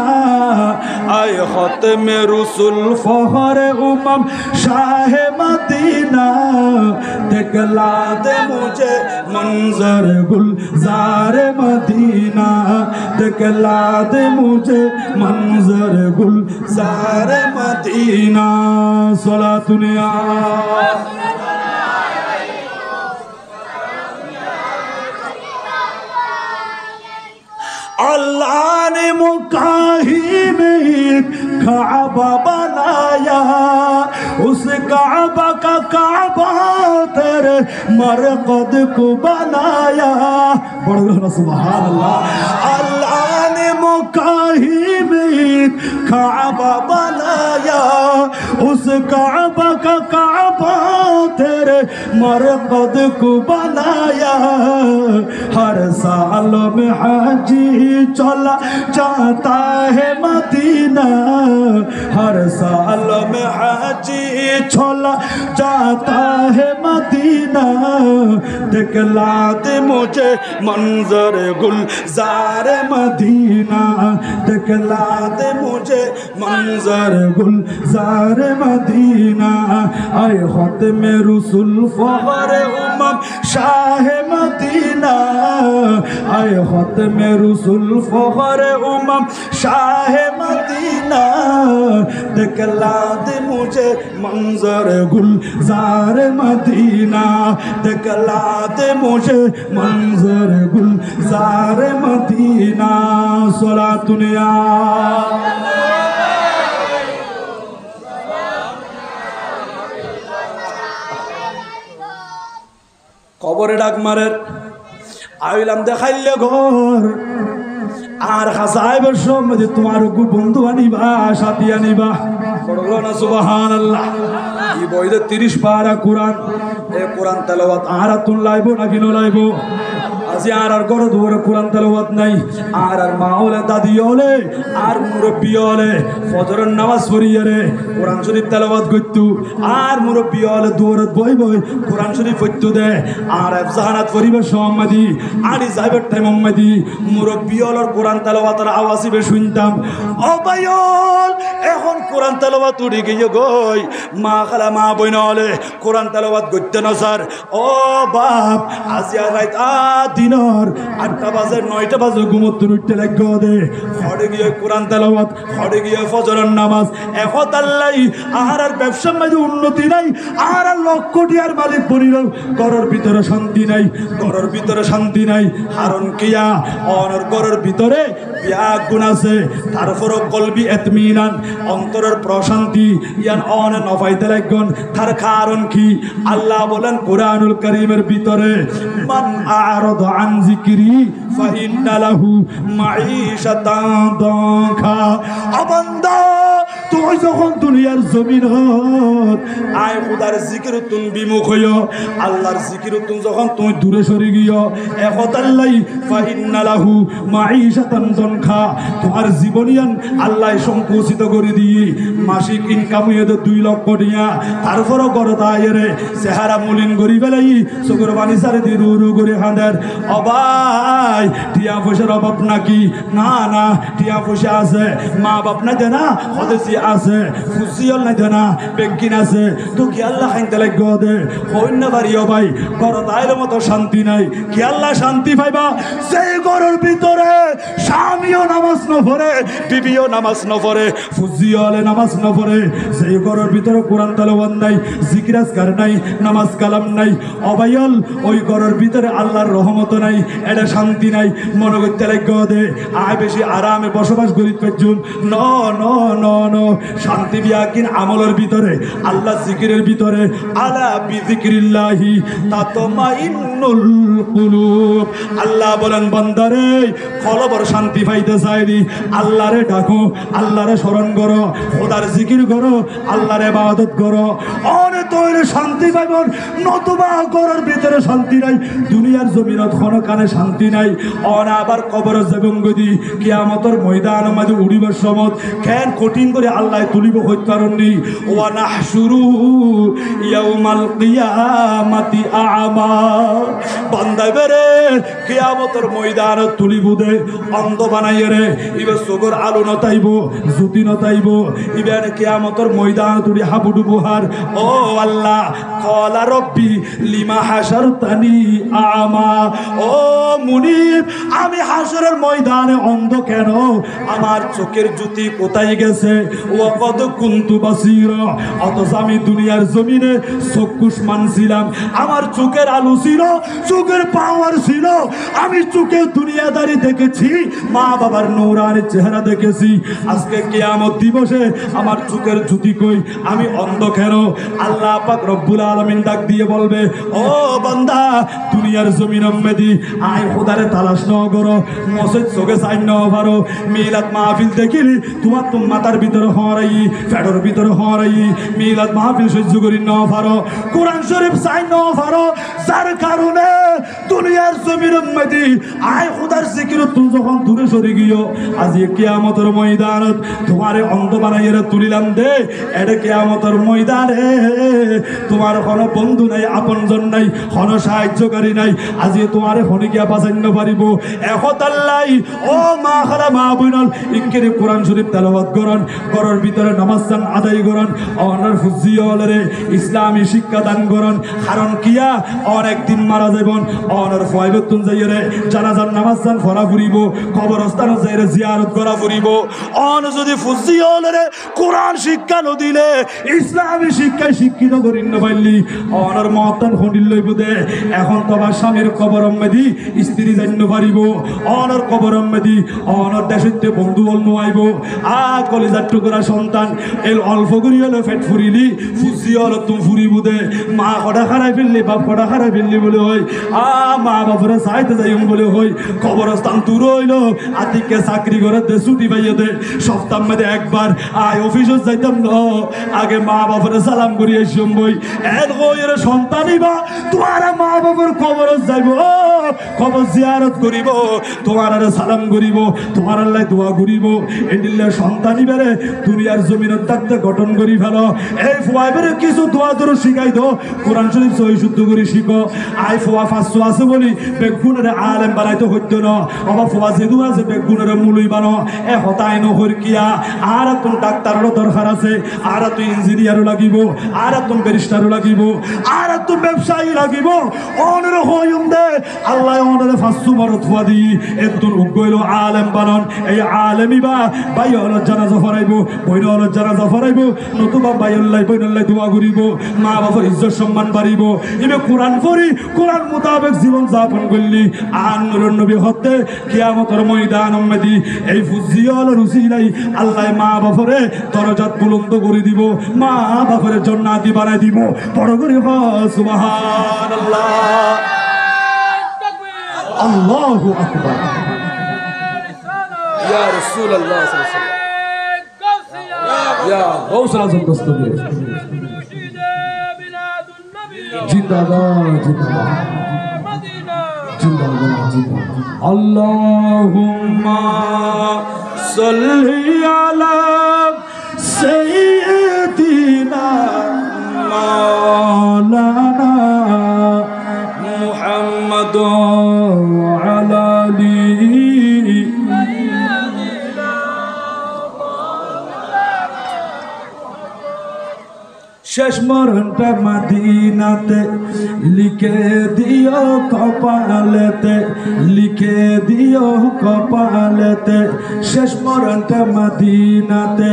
আয় খতমে রসুল ফহরে উমাম শাহে মদিনা। দেখলা দে মুঝে मंजर गुलजार मदीना, देखला दे मुझे मंजर गुलजार मदीना। सलातुनिया अल्लाह ने मुकाही में एक काबा बनाया, उस काबा का काबा तेरे मरकद को बनाया। बोलो सुभान अल्लाह। अल्लाह ने मुकाही में एक काबा बनाया, उस काबा का काबा तेरे मरकद को बनाया। हर साल में हाजी चला जाता है मदीना, हर साल में हाजी चला जाता है मदीना। दिखला दे मुझे मंजर गुलजार मदीना, दिखला दे मुझे मंजर गुलजार मदीना। आए खत्मे रसूल फखरे उम्मम शाह मदीना, आए खत्मे रसूल फखरे उम्मम शाह मदीना। दिखला दे मुझे मंजर गुलजार मदीना, दिखला दे मुझे मंजर गुलजार मदीना। सलातुनिया কবরে ডাক মারের আইলাম দেখাইলে ঘর আর হাসাইবার সময় তোমার বন্ধু আনিবা, সাথী আনিবা। পড়লো না সুবহানাল্লাহ। এই বইতে 30 পারা কোরআন, এই কোরআন তেলাওয়াত আর তুন লাইবো নাকি ন লাইবো? আজি আর গড় দুয়ারে কোরআন তেলাওয়াত নাই আর মা হলে দাদি হলে আর মুরব্বী হলে ফজরের নামাজ পড়িয়ে রে কোরআন শরীফ তেলাওয়াত করতু আর মুরব্বী হলে দুয়ারে বই বই কোরআন শরীফ পড়তু দে আর এফজাহানাত পরিবেশ মোহাম্মদি আড়ি যাইবার টাইম মোহাম্মদি মুরব্বী হলের কোরআন তেলাওয়াতের আওয়াজ বে শুনতাম ও ভাইল এখন কোরআন তেলাওয়াত উড়ে গিয়ে গই মা খালা মা বইন হলে কোরআন তেলাওয়াত করতে না স্যার ও বাপ আজি আর রাত দিনর 8টা বাজে 9টা বাজে ঘুমোতে উঠতে লাগবে দে খড়ে গিয়ে কোরআন তেলাওয়াত খড়ে গিয়ে ফজরের নামাজ এখন আল্লাহ আর ব্যবসার মাঝে উন্নতি নাই আর লক্ষ টিয়ার মালিক বনিল ঘরের ভিতরে শান্তি নাই ঘরের ভিতরে শান্তি নাই কারণ কিয়া অনর ঘরের ভিতরে বিয়া গুণ আছে তারপরও কলবি এতমিনান অন্তরের প্রশান্তি ইয়ান অন নফাইতে লাগন তার কারণ কি আল্লাহ বলেন কোরআনুল কারীমের ভিতরে মান আ'রাদা আন যিকরি ফাইন্না লাহু মাঈশাতান দানকা বান্দা তুই যখন দুনিয়ার জমিনত আয় খোদার জিকির তুন বিমুখ হইও আল্লাহর জিকির তুন যখন তুই দূরে সরে গিয়ে এখন আল্লাহ ফাইন্না লাহু মাঈশাতান দানকা তোমার জীবনিয়ান আল্লাহ সংকুচিত করে দিয়ে মাসিক ইনকাম হইয়ে 2 লক্ষ টাকা তারপরও গড়তা আইরে চেহারা মলিন করি ফেলাই চকুর পানি সারে দিয়ে রু করে হাঁদের অবাই টিয়া পয়সার অভাব নাকি না না টিয়া পয়সা আছে মা বাপ না দেনা হদেসি আছে ফুসিয়ল না দেনা বেঙ্কিন আছে তো কি আল্লাহ খাইতে লাগবে দে হইনা বাড়িও ভাই গড়তা আইলে মতো শান্তি নাই কি আল্লাহ শান্তি পাইবা সেই ঘরের ভিতরে স্বামীও নামাজ ন পড়ে বিবিও নামাজ ন পড়ে ফুজিওলে নামাজ ন পড়ে সেই ঘরের ভিতরে কোরআন তেলাওয়াত নাই জিকির আজকার নাই নামাজ কালাম নাই অবায়ল ওই ঘরের ভিতরে আল্লাহর রহমত নাই এটা শান্তি নাই মনে করতে লাগবে দে আয় বেশি আরামে বসবাস করি পেছুন ন ন ন ন শান্তি বিয়াকিন আমলের ভিতরে আল্লাহ জিকিরের ভিতরে আলা বিযিকরিল্লাহি তাতমাইন্নুল কুলুব আল্লাহ বলেন বান্দারে কলবর শান্তি পাইতে চাইলি আল্লাহরে ডাকো আল্লাহরে স্মরণ করো খোদার জিকির করো আল্লাহর ইবাদত করো অনে তৈরে শান্তি পাইবন নতুবা ঘরের ভিতরে শান্তি নাই দুনিয়ার জমিনত কোনো কানে শান্তি নাই অন আবার কবর যাবেন গদি কিয়ামতের ময়দান মাঝে উড়িবার সময় কেন কঠিন করে আল্লাহ তুলিব হইত কারণ নেই ওয়া নাহশুরু ইয়াউমাল কিয়ামাতি আ'মা বান্দা বেরে কিয়ামতের ময়দান তুলিব দে অন্ধ বানাইয়ে রে ইবে চোখের আলো নতাইব জ্যোতি নতাইব ইবে কিয়ামতের ময়দান তুলি হাবুডুবু হার ও আল্লাহ কলা রব্বি লিমা হাশারতানি আ'মা ও মুনিব আমি হাশরের ময়দানে অন্ধ কেন আমার চোখের জ্যোতি কোথায় গেছে ও কত কুনতু বাসীরা অথচ আমি দুনিয়ার জমিনে চক্ষুষ্মান ছিলাম আমার চোখের আলো ছিল চোখের পাওয়ার ছিল আমি চোখে দুনিয়াদারি দেখেছি মা বাবার নূরানি চেহারা দেখেছি আজকে কিয়ামত দিবসে আমার চোখের জ্যোতি কই আমি অন্ধ কেন আল্লাহ পাক রব্বুল আলামিন ডাক দিয়ে বলবে ও বান্দা দুনিয়ার জমিন মেদি আয় খোদারে তালাশ ন করো মসজিদ চোখে চাই ন পারো মিলাদ মাহফিল দেখিলি তোমার তো মাথার ভিতরে হরাই ফেডর ভিতরে হরাই মিলাদ মাহফিল সহ্য করি ন পারো কোরআন শরীফ চাই ন পারো যার কারণে দুনিয়ার জমিন মেদি আয় খোদার জিকির তুই যখন দূরে সরে গিয়েও আজ কিয়ামতের ময়দানত তোমারে অন্ধ বানাইয়ে তুলিলাম দে এটা কিয়ামতের ময়দানে তোমার কোনো বন্ধু নাই আপনজন নাই কোনো সাহায্যকারী নাই আজ তোমারে হনে গিয়া বাঁচাইতে পারিব এখন আল্লাহ ও মা খালা মা বইনল ইনকেরে কোরআন শরীফ তেলাওয়াত করন ঘরের ভিতরে নামাজ দান আদায় করন অনার ফুজিয়লরে ইসলামী শিক্ষা দান করন কারণ কিয়া অনেক দিন মারা যাইবন অনার ফয়বতুন যাইরে জানাজার নামাজ দান ফরা ফুরিব কবরস্থান যাইরে জিয়ারত করা ফুরিব অন যদি ফুজিয়লরে কোরআন শিক্ষা ন দিলে ইসলামী শিক্ষায় শিক্ষিত করিন না পাইলি অনার মহত্তান হনিল লইব দে এখন তোমার স্বামীর কবর মেদি স্ত্রী জান্য পারিব অনার কবর মেদি অনার দেশে বন্ধু অন্য আইব কলিজার টুকরা সন্তান এল অল্প করি হলে ফেট ফুরিলি ফুসি হলো তুমি ফুরিব দে মা কটা খারাই ফেললি বাপ কটা খারাই ফেললি বলে হয় মা বাপরে চাইতে যাই বলে হয় কবরস্থান দূর হইল আতিকে চাকরি করে দে ছুটি পাইয়ে দে সপ্তাহ মধ্যে একবার আয় অফিসে যাইতাম ন আগে মা বাপরে সালাম করি এসম বই এর সন্তানই বা তোমার মা বাবার কবর যাইব কবর জিয়ারত করিব তোমার আর সালাম করিব তোমার আল্লাহ দোয়া করিব এদিলে সন্তানি বেড়ে দুনিয়ার জমিনের থাকতে গঠন করি ফেলো এই ফুয়া বেড়ে কিছু দোয়া ধরো শিখাই দো কোরআন শরীফ সহি শুদ্ধ করে শিখো আই ফুয়া 500 আছে বলি বেগুনের আলেম বানাইতে হইতো না অবা ফুয়া যেদু আছে বেগুনের মূলই বানো এ হতাই নহর কিয়া আর তুমি ডাক্তারেরও দরকার আছে আর তুই ইঞ্জিনিয়ারও লাগিব আর তুমি ব্যারিস্টারও লাগিব আর তুমি ব্যবসায়ী লাগিব অনর হইম দে আল্লাহ অনরে 500 মরত ফুয়া দি এতুন উগইলো আলেম বানন এই আলেমই বা ভাই হল জানাজা ফরাইব বইন হল জানাজা ফরাইব নতুবা ভাই আল্লাহ বইন আল্লাহ দোয়া করিব মা বাবার ইজ্জত সম্মান বাড়িব ইবে কোরআন পড়ি কোরআন মোতাবেক জীবন যাপন করলি আর নূরের নবী হতে কিয়ামতের ময়দান উম্মতি এই ফুজিয়াল রুসিলাই আল্লাহ মা বাবারে দরজাত বুলন্দ করে দিব মা বাবারে জান্নাতি বানাই দিব বড় করে সুবহানাল্লাহ আল্লাহু আকবার ইয়া রাসূলুল্লাহ সাল্লাল্লাহু আলাইহি ওয়াসাল্লাম ইয়া গাউসুল আযম দস্তগীর জিন্দাবাদ জিন্দাবাদ জিন্দাবাদ জিন্দাবাদ আল্লাহুম্মা সাল্লি আলা সাইয়্যিদিনা মাওলানা মুহাম্মদ ওয়া আলা আলিহি শেষ মরণটা মদিনাতে লিখে দিও কপালেতে লিখে দিও কপালেতে শেষ মরণটা মদিনাতে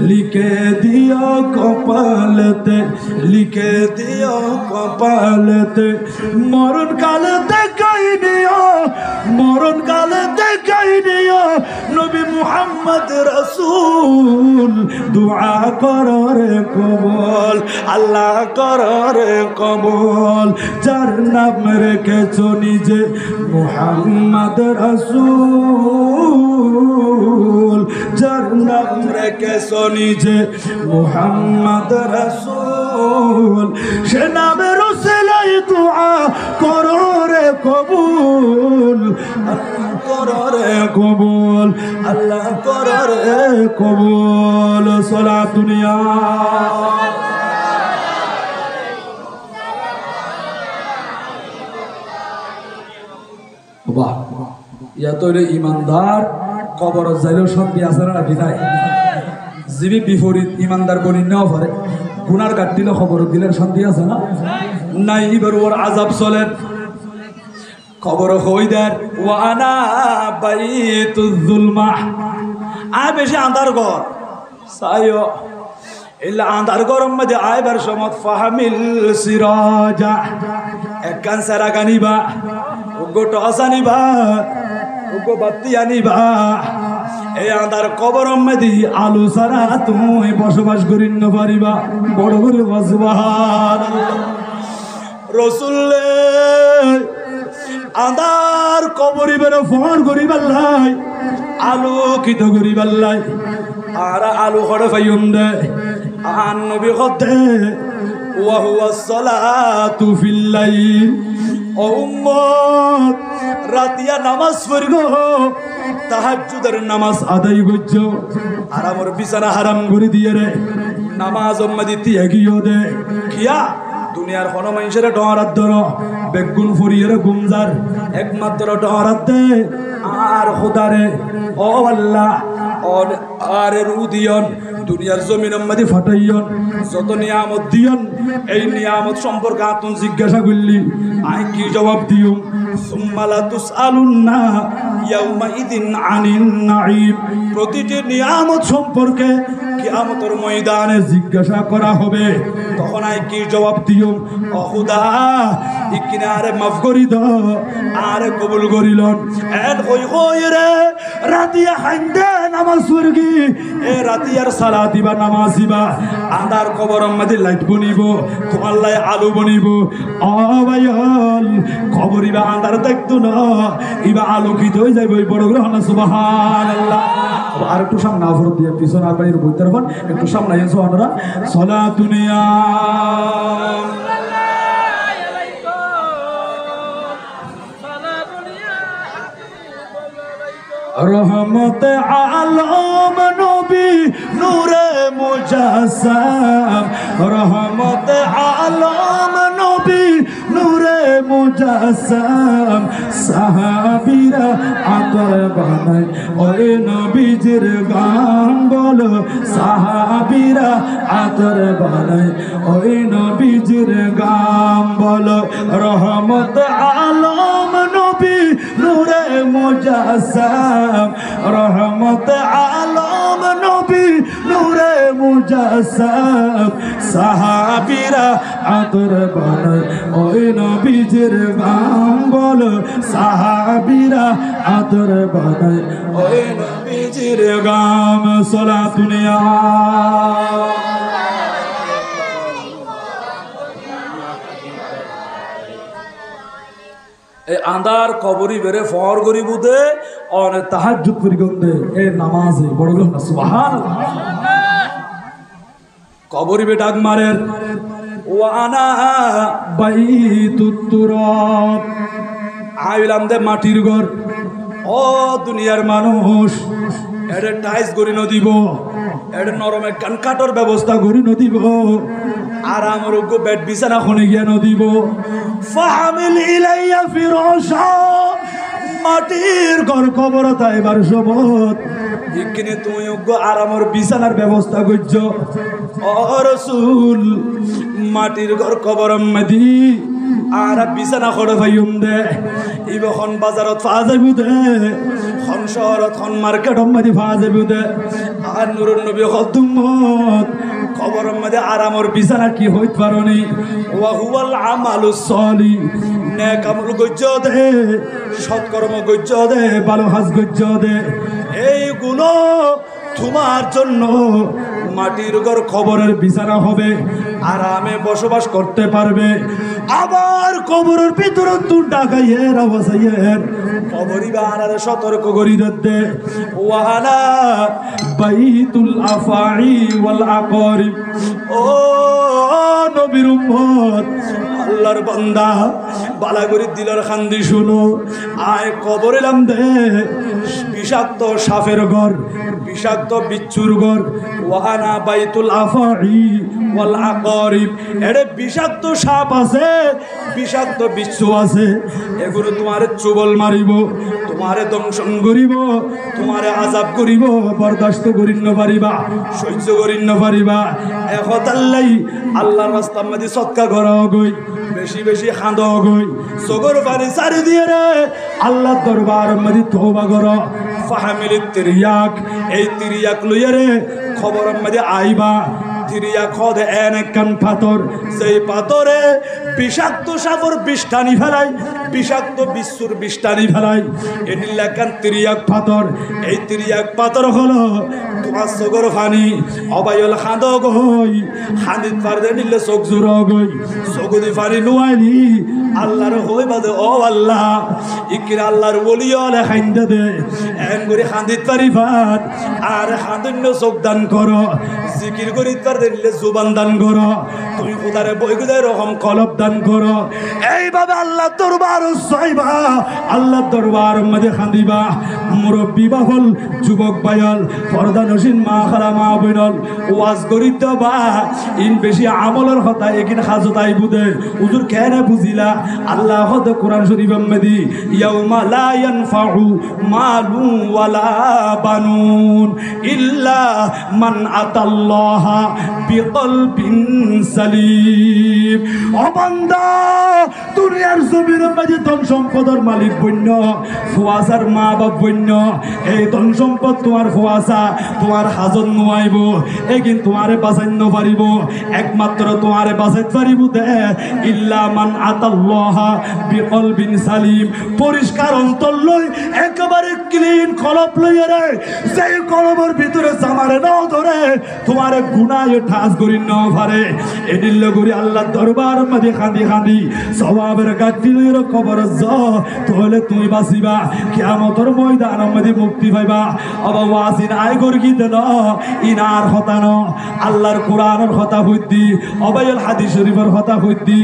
লিখে দিও কপালেতে লিখে দিও কপালেতে মরণ কালেতে গাই দিও মরণ কালেতে গাই দিও নবী মুহাম্মদ রাসূল দুআ করো রে কবুল আল্লাহ কররে কবুল যার নাম রেখেছো নিজে মুহাম্মদ রাসূল যার নাম রেখেছো নিজে মুহাম্মদ রাসূল সে নামের উসিলাই দোয়া কররে কবুল আল্লাহ কররে কবুল আল্লাহ কররে কবুল সালাতুনিয়া বাহ ইয়া তো ইমানদার কবর যাইলেও শান্তি আছে না বিদায় জিবি বিপরীত ইমানদার বনি নেওয়া পারে গুনার কাট দিলে খবর দিলে শান্তি আছে না নাই এবার ওর আযাব চলেন খবর হইদার ওয়ানা বাইতুল যুলমা আয় বেশি আন্ধার ঘর সাইও ইল্লা আন্ধার গরম মধ্যে আইবার সময় ফাহামিল সিরাজা এক কান সারা গানিবা উগো টস আনিবা উগো বাতি আনিবা এই আন্ধার কবরম মধ্যে আলু সারা তুমি বসবাস করিন না পারিবা বড় করে সুবহানাল্লাহ রাসূলে আন্ধার কবরিবের ফোন করিবার লাই আলোকিত করিবার লাই আর আলো হড়ে ফাইম দে আন নবী হতে ওয়া হুয়া সালাতু ফিল লাইল ও উম্মত রাতিয়া নামাজ পড়গো তাহাজ্জুদের নামাজ আদায় করছো আর আমার বিছানা হারাম করে দিয়ে রে নামাজ উম্মতি দিয়ে গিয়ে দে কিয়া দুনিয়ার কোন মানুষের ডরাত ধর বেগুন ফুরিয়ে গুমজার একমাত্র ডরাত দে আর খোদারে ও আল্লাহ আর রুদিয়ন দুনিয়ার জমিনের মধ্যে ফাটাইয়ন যত নিয়ামত দিয়ন এই নিয়ামত সম্পর্কে আতুন জিজ্ঞাসা করলি আই কি জবাব দিও সুম্মা লা তুসআলুন্না ইয়াউমাইদিন আনিন নাঈম প্রতিটি নিয়ামত সম্পর্কে কিয়ামতের ময়দানে জিজ্ঞাসা করা হবে তখন আই কি জবাব দিও ও খোদা ইকিনে আরে মাফ করি দাও আরে কবুল করিলন এন কই কই রে রাতিয়া হাইন্দে নামাজ পড়গি এ রাতিয়ার সালাত দিবা নামাজ দিবা আন্ধার কবরের মধ্যে লাইট বনিব তোমার লাই আলো বনিব ও ভাইয়াল কবরিবা আন্ধার দেখতো না ইবা আলোকিত হয়ে যাইব বড় করে হনা সুবহানাল্লাহ আর একটু সামনে আফরত দিয়ে পিছন আর বাইরে বইতে রাখুন একটু সামনে এসো আপনারা সালাতুনিয়া রহমত আলম নবী নূরে মুজাসসাম রহমত আলম নবী নূরে মুজাসসাম সাহাবীরা আতর বানায় ওই নবীজির গান বলো সাহাবীরা আতর বানায় ওই নবীজির গান বলো রহমত আলম নবী নূরে মুজাসসাম রহমত আলম নবী নূরে মুজাসসাম সাহাবীরা আতর বানায় ওই নবীজির গান বলো সাহাবীরা আতর বানায় ওই নবীজির গান সালাতুন ইয়া এই আন্দার কবরি বেড়ে ফর করি বুধে অনেক তাহাজ্জুদ করি গন্ধে এ নামাজে বড় গন্ধ সুবহানাল্লাহ কবরি বে ডাক মারের ওয়ানা বাইতুত তুরাব আইলাম দে মাটির ঘর ও দুনিয়ার মানুষ এডে টাইস গরি ন দিব এডে নরমে কানকাটর ব্যবস্থা গরি ন দিব আরাম রোগ বেড বিছানা খনে গিয়া ন দিব ফাহামিল ইলাইয়া ফিরাশা মাটির ঘর কবর তাইবার সমত এখানে তুমি আরামর বিছানার ব্যবস্থা করছ ও রাসূল মাটির ঘর কবর মদি আর বিছানা খড় ভাইম দে ইবখন বাজারত ফা যাইবু দে খন শহরত খন মার্কেট মদি ফা যাইবু দে আর নূরুন নবী খতুমত কবর মধ্যে আরামর বিছানা কি হইত পারনি ওয়া হুয়াল আমালুস সালি নেক আমল গজ্জ দে সৎকর্ম গজ্জ দে ভালো হাজ গজ্জ দে এইগুলো তোমার জন্য মাটির ঘর কবরের বিছানা হবে আরামে বসবাস করতে পারবে আবার কবরের ভিতরে তুই ডাকাইয়ের অবসাইয়ের কবরি বানারে সতর্ক করি দে ওয়ালা বাইতুল আফাই ওয়াল আকরিব ও নবীর উম্মত আল্লাহর বান্দা বালা করি দিলার খান্দি শুনো আয় কবর এলাম দে বিষাক্ত সাপের ঘর বিষাক্ত বিচ্ছুর ঘর ওয়ানা বাইতুল আফাই ওয়াল আকরিব এরে বিষাক্ত সাপ আছে বিষাক্ত বিচ্ছু আছে এগুলো তোমারে চুবল মারিব তোমারে দংশন করিব তোমারে আযাব করিব বরদাস্ত করিন না পারিবা সহ্য করিন না পারিবা একতাল্লাই আল্লাহর রাস্তার মধ্যে সদকা করা গই বেশি বেশি খাঁদ গই সগর পানি সারি দিয়ে রে আল্লাহর দরবার মধ্যে তওবা করো ফাহামিলিত তিরিয়াক এই তিরিয়াক লইয়া রে খবরের মধ্যে আইবা তিরিয়া খদ এনে কান পাথর সেই পাথরে বিষাক্ত সাপর বিষ্ঠানি ফেলাই বিষাক্ত বিশ্বর বিষ্ঠানি ফেলাই এনিলা কান তিরিয়াক পাথর এই তিরিয়াক পাথর হলো তোমার সগর ফানি অবায়ল খাঁদ গই খাঁদিত পারদে নিলে চোখ জোর গই চকুদি ফানি নুয়াইনি আল্লাহর হই বাদে ও আল্লাহ ইকির আল্লাহর ওলিয়লে খাইন্দে দে এন করে খাঁদিত পারি ভাত আর খাঁদিন্য চোখ দান করো জিকির করি তার দিলে জুবান দান করো তুমি খোদারে বইগুদে রকম কলব দান করো এইভাবে আল্লাহ দরবার চাইবা আল্লাহ দরবার মধ্যে খান্দিবা মুরব্বী বাহল যুবক বায়াল পর্দা নসীন মা খালা মা বইনল ওয়াজ করিত বা ইন বেশি আমলের কথা একিন হাজত আইবু দে হুজুর কেন বুঝিলা আল্লাহ হদ কোরআন শরীফ মধ্যে ইয়াউমা লা ইয়ানফাউ মালু ওয়ালা বানুন ইল্লা মান আতাল্লাহ বিকলবিন সালিম ও বান্দা দুনিয়ার জমির মাঝে ধন সম্পদের মালিক বন্য ফুয়াসার মা বাপ বন্য এই ধন সম্পদ তোমার ফুয়াসা তোমার হাজত নোয়াইব একিন তোমারে বাঁচাইন পারিব একমাত্র তোমারে বাঁচাইতে পারিব দে ইল্লা মান আতাল্লাহ বিকলবিন সালিম পরিষ্কার অন্তর লই একেবারে ক্লিন কলব লইয়া রে সেই কলবের ভিতরে জামারে নাও ধরে তোমারে গুনাহ ঠাস করি ন পারে এডিল্ল করি আল্লাহ দরবার মাঝে খাঁদি খাঁদি সওয়াবের গাঠির কবর জ তাহলে তুমি বাঁচিবা কিয়ামতের ময়দান মাঝে মুক্তি পাইবা অবা ওয়াসিন আয় গর্গি দেন ইনার হতান আল্লাহর কোরআনের কথা হইতি অবাইল হাদিস শরীফের কথা হইতি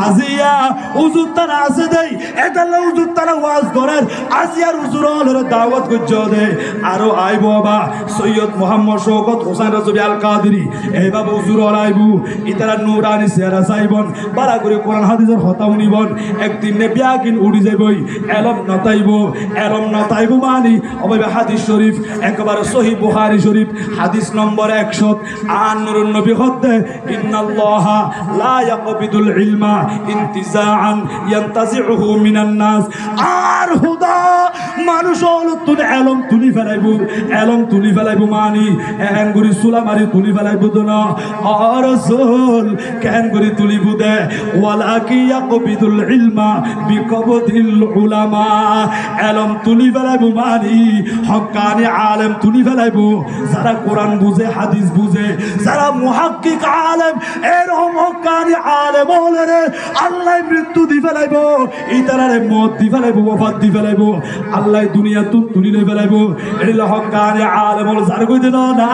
আজিয়া হুজুর তারা আছে দেই এদাল্লা হুজুর তারা ওয়াজ করেন আজিয়ার হুজুরের দাওয়াত করছ দে আরো আইব বাবা সৈয়দ মোহাম্মদ শওকত হোসেন রাজবি আল কাদেরী এই বাবা হুজুর আইবু ইতারা নূরানি চেহারা চাইবন বাড়া করে কোরআন হাদিসের কথা উনিবন একদিন নে বিয়াকিন উড়ি যাইবই এলম নতাইব মানি অবাইবা হাদিস শরীফ একবারে সহিহ বুখারী শরীফ হাদিস নম্বর 100 নবী হতে ইন্নাল্লাহা লা ইয়াকবিদুল ইলমা ইনতিজাআন ইয়ানতাজিউহু মিনান নাস আর হুদা মানুষ হল তুই এলম তুলি ফেলাইব মানি এহেন গুরি সুলা মারি তুলি ফেলাইব না আর রাসূল কেন গুরি তুলি বুদে ওয়ালাকি ইয়াকবিদুল ইলমা বিকবদিল উলামা এলম তুলি ফেলাইব মানি হক্কানি আলেম তুলি ফেলাইব যারা কোরআন বুঝে হাদিস বুঝে যারা মুহাক্কিক আলেম এরকম হক্কানি আলেম হলে রে আল্লাহ মৃত্যু দি ফেলাইব ইতারারে মত দি ফেলাইব ওফাত দি ফেলাইব আল্লাহ দুনিয়া তুলি লই ফেলাইব এলা হক্কানি আলেম হল যার কই দিন না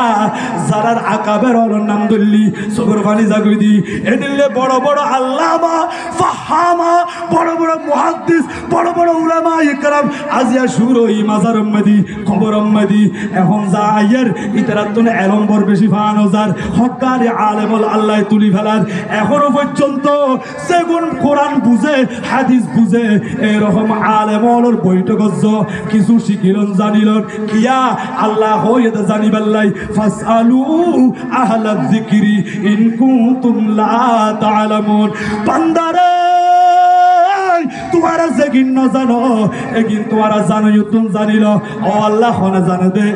যারার আকাবের নাম দল্লি সবর পানি জাগই দি এদিলে বড় বড় আল্লামা ফাহামা বড় বড় মুহাদ্দিস বড় বড় উলামা ইকরাম আজিয়া শুরই মাজার উম্মদি খবর উম্মদি এখন যায়ের ইতারাত তো এলম বড় বেশি ফান হাজার হক্কানি আলেম হল আল্লাহ তুলি ফেলার এখনো পর্যন্ত সেগুন কোরআন বুঝে হাদিস বুঝে এরকম আলেম হলর বৈঠক কিছু শিখিলন জানিলন কিয়া আল্লাহ হইতে জানিবাল্লাই ফাসআলু আহলা যিকরি ইন কুনতুম লা তা'লামুন বান্দারে তোমারা যেগিন না জানো এগিন তোমারা জানো তুমি জানিল ও আল্লাহ হনে জানে দে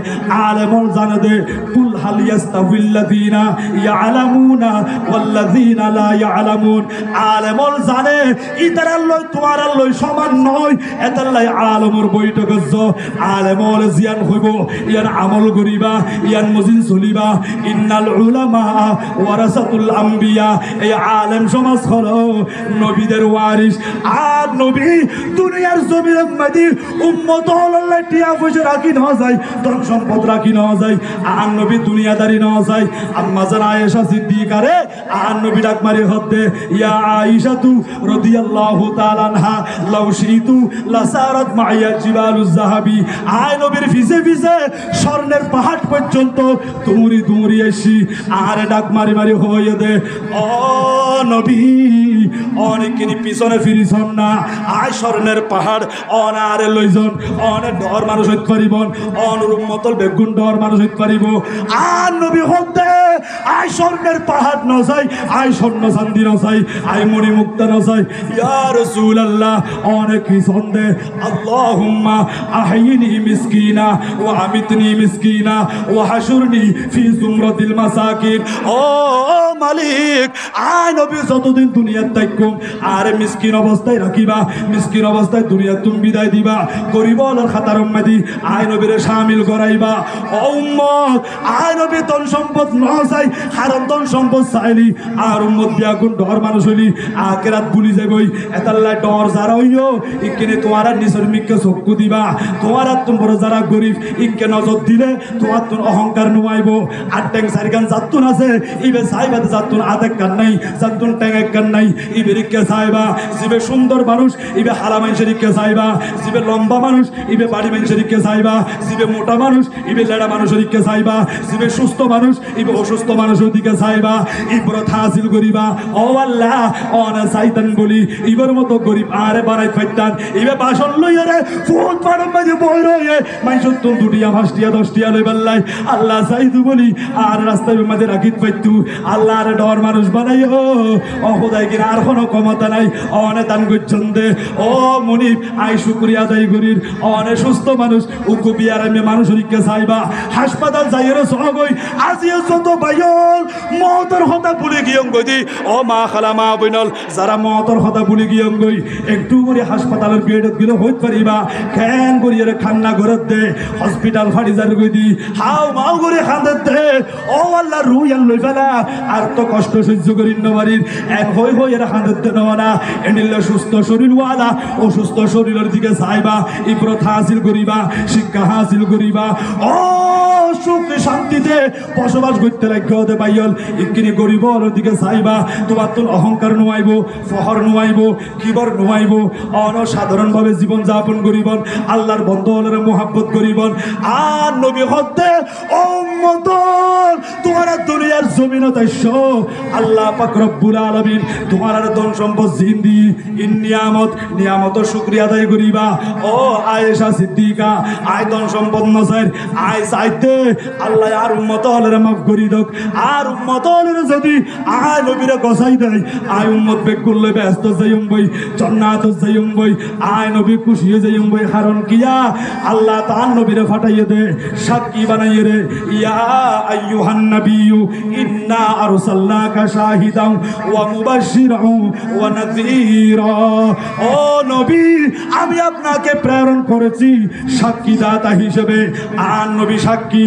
আলেমল জানে দে কুল হাল ইয়াস্তাবিল্লাযিনা ইয়ালামুনা ওয়াল্লাযিনা লা ইয়ালামুন আলেমল জানে ইতারাল লই তোমারাল লই সমান নয় এতাল্লাই আলেমর বৈঠক জ আলেমল জিয়ান হইব ইয়ান আমল করিবা ইয়ান মজিন চলিবা ইন্নাল উলামা ওয়ারাসাতুল আম্বিয়া এই আলেম সমাজ হলো নবীদের ওয়ারিস আর নবী দুনিয়ার জমির মধ্যে উম্মত হল্লাই টিয়া পয়সা রাখি না যায় ধন সম্পদ রাখি না যায় আর নবী দুনিয়াদারি না যায় আম্মা জান আয়েশা সিদ্দিকা রে আর নবী ডাক মারি হতে ইয়া আয়েশা তু রাদিয়াল্লাহু তাআলা আনহা লাউ শিতু লাসারাত মাইয়া জিবালুজ যাহাবি আয় নবীর ফিসে ফিসে স্বর্ণের পাহাড় পর্যন্ত দৌড়ি আসি আর ডাক মারি মারি হয়ে দে ও নবী অনেকখিনি পিছনে ফিরিছন না আয় স্বর্ণের পাহাড় অনারে লইজন অনেক ডর মানুষ হইতে পারিব অনুরূপ মতল বেগুন ডর মানুষ হইতে পারিব আর নবী হতে আয় স্বর্ণের পাহাড় ন চাই আয় স্বর্ণ চান্দি ন চাই আয় মণি মুক্তা ন চাই ইয়া রাসূলুল্লাহ অনেক পিছন দে আল্লাহুম্মা আহয়িনি মিসকিনা ওয়া আমিতনি মিসকিনা ওয়া হাশুরনি ফি জুমরাতিল মাসাকিন ও মালিক আয় নবী যতদিন দুনিয়ার থাকুম আর মিসকিন অবস্থায় রাখিবা মিসকিন অবস্থায় দুনিয়া তুমি বিদায় দিবা গরিব আলোর খাতার উম্মতি আয় নবীরে শামিল করাইবা ও উম্মত আয় নবী ধন সম্পদ ন চাই হারাম ধন সম্পদ চাইলি আর উম্মত বিয়াগুন ডর মানুষ হইলি আখিরাত ভুলি যাবই এতাল্লাহ ডর যারা হইও ইকেনে তোমার নিসর মিককে চক্ষু দিবা তোমার তোমরা যারা গরিব ইকে নজর দিলে তোমার তোর অহংকার নুমাইবো আর ট্যাং সারিগান জাতুন আছে ইবে সাইবাতে জাতুন আদেক কান নাই জাতুন ট্যাং এক কান নাই ইবেরিকে চাইবা জিবে সুন্দর মানুষ ইবে হালা মানুষেরিকে চাইবা জিবে লম্বা মানুষ ইবে বাড়ি মানুষেরিকে চাইবা জিবে মোটা মানুষ ইবে লেড়া মানুষেরিকে চাইবা জিবে সুস্থ মানুষ ইবে অসুস্থ মানুষের দিকে চাইবা ইবরত হাসিল করিবা ও আল্লাহ অনা শয়তান বলি ইবের মতো গরিব আরে বানাই ফাইতান ইবে বাসন লইয়া রে ফুট পাড়ম মাঝে বই রয়ে মাইসত তুম দুটিয়া ফাস্টিয়া দশটিয়া লই বাল্লাই আল্লাহ চাইতু বলি আর রাস্তার মাঝে রাখিত পাইতু আল্লাহ আরে ডর মানুষ বানাইও ও খোদাই কিনা আর কোনো ক্ষমতা নাই অনে দান করছেন দে ও মনিব আই শুকরিয়া আদায় করির অনে সুস্থ মানুষ উকু বিয়ারামে মানুষকে চাইবা হাসপাতাল যাইয়ের সবই আজিও যত বাইল মতর কথা ভুলে গিয়ং গদি ও মা খালা মা বইনল যারা মতর কথা ভুলে গিয়ং গই একটু করে হাসপাতালের বেডত গেলে হইতে পারিবা কেন করি খান্না ঘরত দে হসপিটাল ফাড়ি যার গদি হাও মাও করে খান্দাত দে ও আল্লাহ রুই আল লই ফেলা আর তো কষ্ট সহ্য করি নবারির এক হই হই এরা খান্দাত দে না এনিলে সুস্থ শরীর ওয়ালা অসুস্থ শরীরের দিকে চাইবা ইব্রত হাসিল করিবা শিক্ষা হাসিল করিবা ও সুখ শান্তিতে বসবাস করতে লাগতে পাইল ইকিনি গরিবর দিকে চাইবা তোমার তো অহংকার নোয়াইব ফহর নোয়াইব কিবর নোয়াইব অনসাধারণ ভাবে জীবন যাপন করিবন আল্লাহর বন্ধনের মোহাব্বত করিবন আর নবী হতে উম্মত তোমার দুনিয়ার জমিনত আইছো আল্লাহ পাক রব্বুল আলামিন তোমার ধন সম্পদ জিন্দি ইন নিয়ামত শুকরিয়া আদায় করিবা ও আয়েশা সিদ্দিকা আয় ধন সম্পদ নসাইর আয় চাইতে আল্লাহ আর উম্মত হলের মাফ করি দক আর উম্মত হলের যদি আয় নবীরে গসাই দেয় আয় উম্মত বেগ করলে ব্যস্ত যাইম বই জান্নাত যাইম বই আয় নবী খুশি যাইম বই কারণ কিয়া আল্লাহ তার নবীরে ফাটাইয়ে দে সাক্ষী বানাইয়ে রে ইয়া আইয়ুহান নাবিয়্যু ইন্না আরসালনাকা শাহিদান ওয়া মুবাশশিরান ওয়া নাযীরা ও নবী আমি আপনাকে প্রেরণ করেছি সাক্ষীদাতা হিসেবে আর নবী সাক্ষী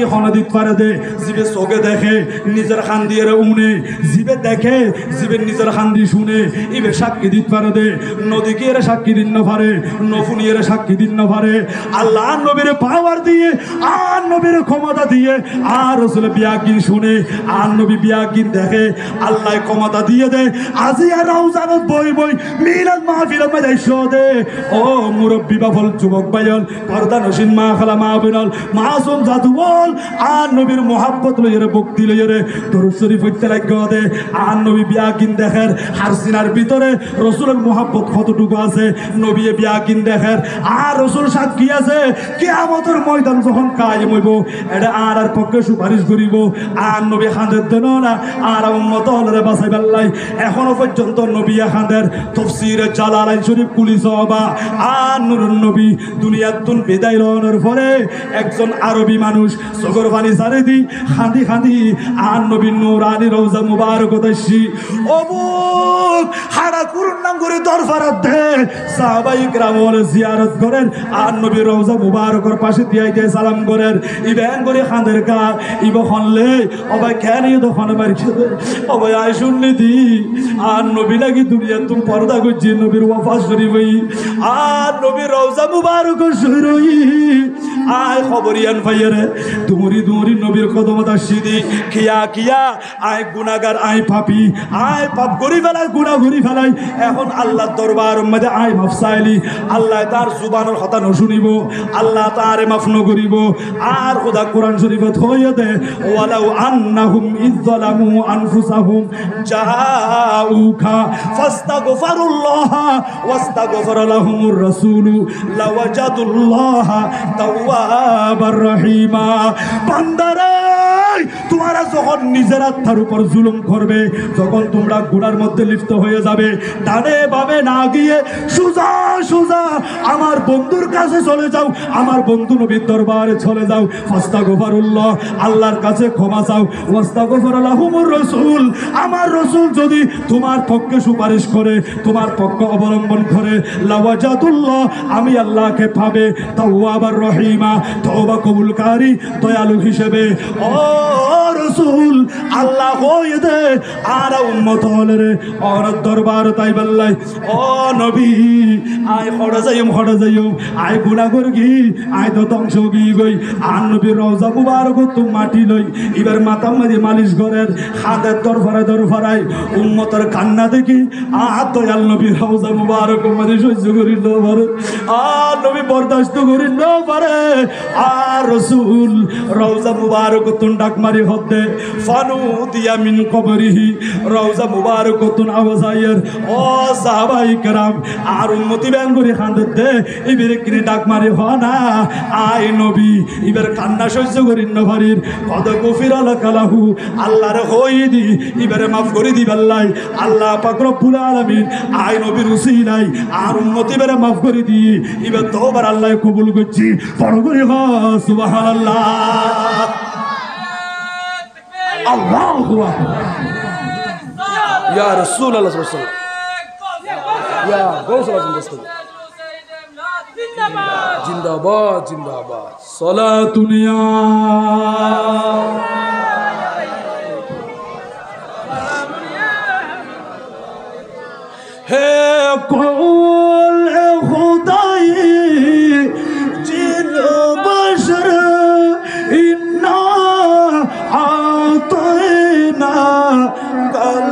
হন দিতে পারে দে জিবে চোখে দেখে নিজের খান দিয়ে উনে জিবে দেখে জিবে নিজের খান দিয়ে শুনে ইবে সাক্ষী দিতে পারে দে নদীকে এরা সাক্ষী দিন না পারে নফুনি এরা সাক্ষী দিন না পারে আল্লাহ নবীর পাওয়ার দিয়ে আর নবীর ক্ষমতা দিয়ে আর রসুল বিয়াকিন শুনে আর নবী বিয়াকিন দেখে আল্লাহ ক্ষমতা দিয়ে দে আজি আর রওজানত বই মিলাদ মাহফিল মাইশো দে ও মুরব্বি বাফল যুবক ভাইল পর্দা নসিন মা খালা মা বিনল মাসুম জাদু বল আর নবীর মোহাব্বত লইরে ভক্তি লইরে দরুদ শরীফ পড়তে লাগবে দে আর নবী বিয়াকিন দেখের হারসিনার ভিতরে রসুলের মোহাব্বত কতটুকু আছে নবী বিয়াকিন দেখের আর রসুল সাক্ষী আছে কিয়ামতের ময়দান যখন কায়েম হইব এটা আর পক্ষে সুপারিশ করিব আর নবী খাঁদের দেন না আর উম্মত হলরে বাঁচাইবার লাই এখনো পর্যন্ত নবী খাঁদের তাফসীরে জালালাইন শরীফ কুলি সবা আর নুরুন নবী দুনিয়ার তুন বিদায় লওয়ার পরে একজন আরবি মানুষ চোখের পানি ছাড়ে দি খাঁদি আর নবীর নূরানি রওজা মুবারক দর্শি অবুক হাড়া কুরুন নাম করে দরবারত দে সাহাবাই کرام ওর জিয়ারত করেন আর নবীর রওজা মুবারকের পাশে দিয়ে সালাম করেন ইবেন করে খাঁদের কা ইব খনলে অবাই কেন দখন মারছে অবাই আয় শুনলি দি আর নবী লাগি দুনিয়া তুম পর্দা করছি নবীর ওয়াফাত শরীফ আর নবীর রওজা মুবারক শরীফ আয় খবরিয়ান ভাইয়েরে দুমরি নবীর কদমত আসিদি কিয়া আয় গুনাহগার আয় পাপী আয় পাপ করি ফেলাই গুনাহ করি ফেলাই এখন আল্লাহর দরবার মধ্যে আয় মাফ চাইলি আল্লাহ তার জুবানের কথা ন শুনিব আল্লাহ তারে মাফ ন করিব আর খোদা কোরআন শরীফত হইয়া দে ওয়ালাউ আন্নাহুম ইযলামু আনফুসাহুম জাউকা ফাস্তাগফিরুল্লাহ ওয়াস্তাগফার লাহুমুর রাসূল লাওয়াজাদুল্লাহ তাওয়াবার রহিমা বান্দারে তোমরা যখন নিজের আত্মার উপর জুলুম করবে যখন তোমরা গুনার মধ্যে লিপ্ত হয়ে যাবে ডানে বামে না গিয়ে সোজা আমার বন্ধুর কাছে চলে যাও আমার বন্ধু নবীর দরবারে চলে যাও ফাস্তাগফিরুল্লাহ আল্লাহর কাছে ক্ষমা চাও ওয়াস্তাগফির লাহুমুর রাসূল আমার রাসূল যদি তোমার পক্ষে সুপারিশ করে তোমার পক্ষ অবলম্বন করে লাওয়াজাদুল্লাহ আমি আল্লাহকে পাবে তাওয়াবার রহিমা তওবা কবুলকারী দয়ালু হিসেবে ও রাসূল আল্লাহ হয়ে দে আর উম্মত হলরে আর দরবার তাই বললাই ও নবী আয় হড়া যাইম আয় গুনাহ করগি আয় তো ধ্বংস গি গই আর নবীর রওজা মুবারক তো মাটি লই এবার মাথা মাঝে মালিশ করেন হাতের দরফারাই উম্মতের কান্না দেখি আর দয়াল নবীর রওজা মুবারক মাঝে সহ্য করি না পারে আর নবী বরদাস্ত করি না পারে আর রাসূল রওজা মুবারক তুন ডাক ডাক মারি হতে ফানু দিয়া মিন কবরিহি রওজা মুবারাকাতুন আওয়াজায়ের ও সাহাবাই کرام আর উম্মতি ব্যান করে খান্দতে ইবেরে কিনে ডাক মারি হনা আয় নবী ইবের কান্না সহ্য করিন নভারির কদ গফিরাল কালাহু আল্লাহর হই দি ইবেরে মাফ করে দিবাল্লাই আল্লাহ পাক রব্বুল আলামিন আয় নবীর উসিলাই আর উম্মতি বেরে মাফ করে দি ইবের তওবার আল্লাহ কবুল করছি পড় করে হ সুবহানাল্লাহ আল্লাহু আকবার ইয়া রাসূলুল্লাহ সাল্লাল্লাহু আলাইহি ওয়াসাল্লাম ইয়া গৌসুল আজম দস্তগীর জিন্দাবাদ জিন্দাবাদ সালাতুন ইয়া হে কৌল খুদাই জিন বশর ইন্না আতাইনা কাল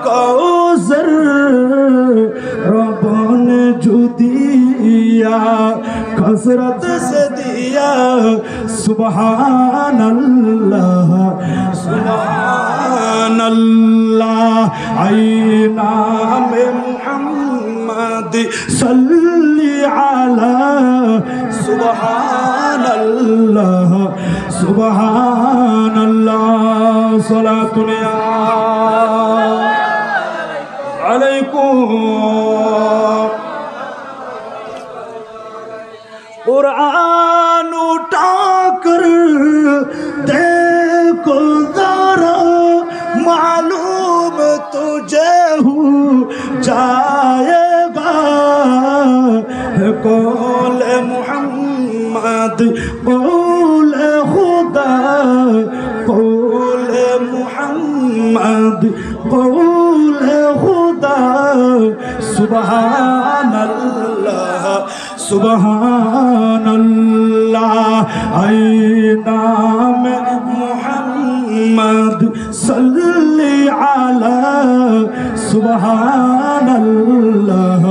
কাউসার রব ने जो दिया कसरत से दिया सुबहान अल्लाह आई नाम मुहम्मद सल्ली अला सुबहान अल्लाह सलातुन अलैकुम कुरान उठाकर देखो जरा मालूम तुझे हो जाएगा कौल मुहम्मद कौल खुदा कौल मुहम्मद कौल खुदा सुबहान अल्लाह सुबहान अल्लाह आई नाम मुहम्मद सल्ली अला सुबहान अल्लाह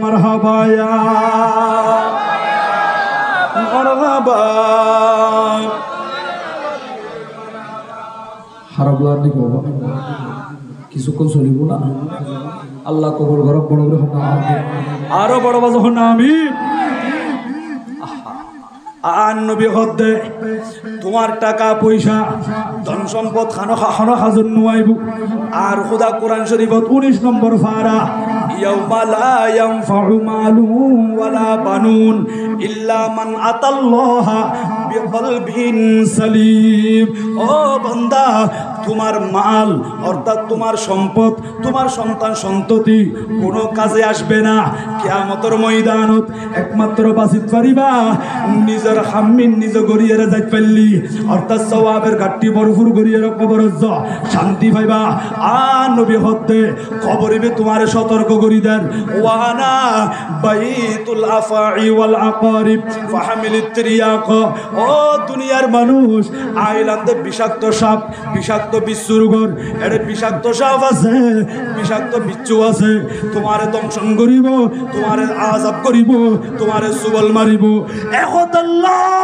मरहबा या मरहबा হারাবলার দিকে বাবা কিছুক্ষণ চলিব না আল্লাহ কবুল করব বড় করে হোক আরো বড় বাজ হন আমি আন নবী হদ্দে তোমার টাকা পয়সা ধন সম্পদ খানো হাজর নুয়াইব আর খোদা কোরআন শরীফত 19 নম্বর ফারা ইয়াউমা লা ইয়ানফাউ মালুন ওয়ালা বানুন ইল্লা মান আতাল্লাহা বিকলবিন সালিম ও বান্দা তোমার মাল অর্থাৎ তোমার সম্পদ তোমার সন্তান সন্ততি কোনো কাজে আসবে না কিয়ামতের ময়দানত একমাত্র বাঁচিত পারিবা নিজের হাম্মিন নিজ গড়িয়ে যাইতে পারলি অর্থাৎ সওয়াবের ঘাটতি ভরপুর গড়িয়ে কবরজ শান্তি পাইবা আর নবী হতে কবরিবে তোমারে সতর্ক করি দেন ওয়ানা বাইতুল আফাই ওয়াল আকারিব ফাহামিলিত ত্রিয়াক ও দুনিয়ার মানুষ আইলান্দে বিষাক্ত সাপ বিষাক্ত বিচ্ছুরগর এর বিষাক্ত সাপ আছে বিষাক্ত বিচ্ছু আছে তোমারে দংশন করিব তোমারে আযাব করিব তোমারে সুবল মারিব একতাল্লাহ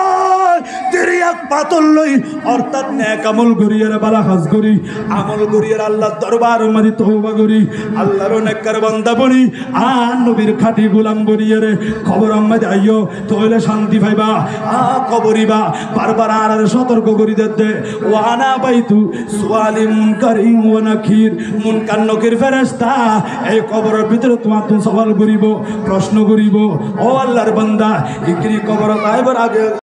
তিরিয়াক পাতল লই অর্থাৎ নেক আমল করিয়ার বালা কাজ করি আমল করিয়ার আল্লাহর দরবার মারি তওবা করি আল্লাহর নেককার বান্দা বনি আর নবীর খাঁটি গোলাম বনিয়ারে খবর আম্মাদ আইও তোইলে শান্তি পাইবা কবরিবা বারবার আর সতর্ক করি দে ওয়ানা বাইতু সুয়ালি মুনকারি ওয়া নাকির মুনকার নকির ফেরেশতা এই কবরের ভিতরে তোমার সওয়াল করিব প্রশ্ন করিব ও আল্লাহর বান্দা ইকরি কবর আইবার আগে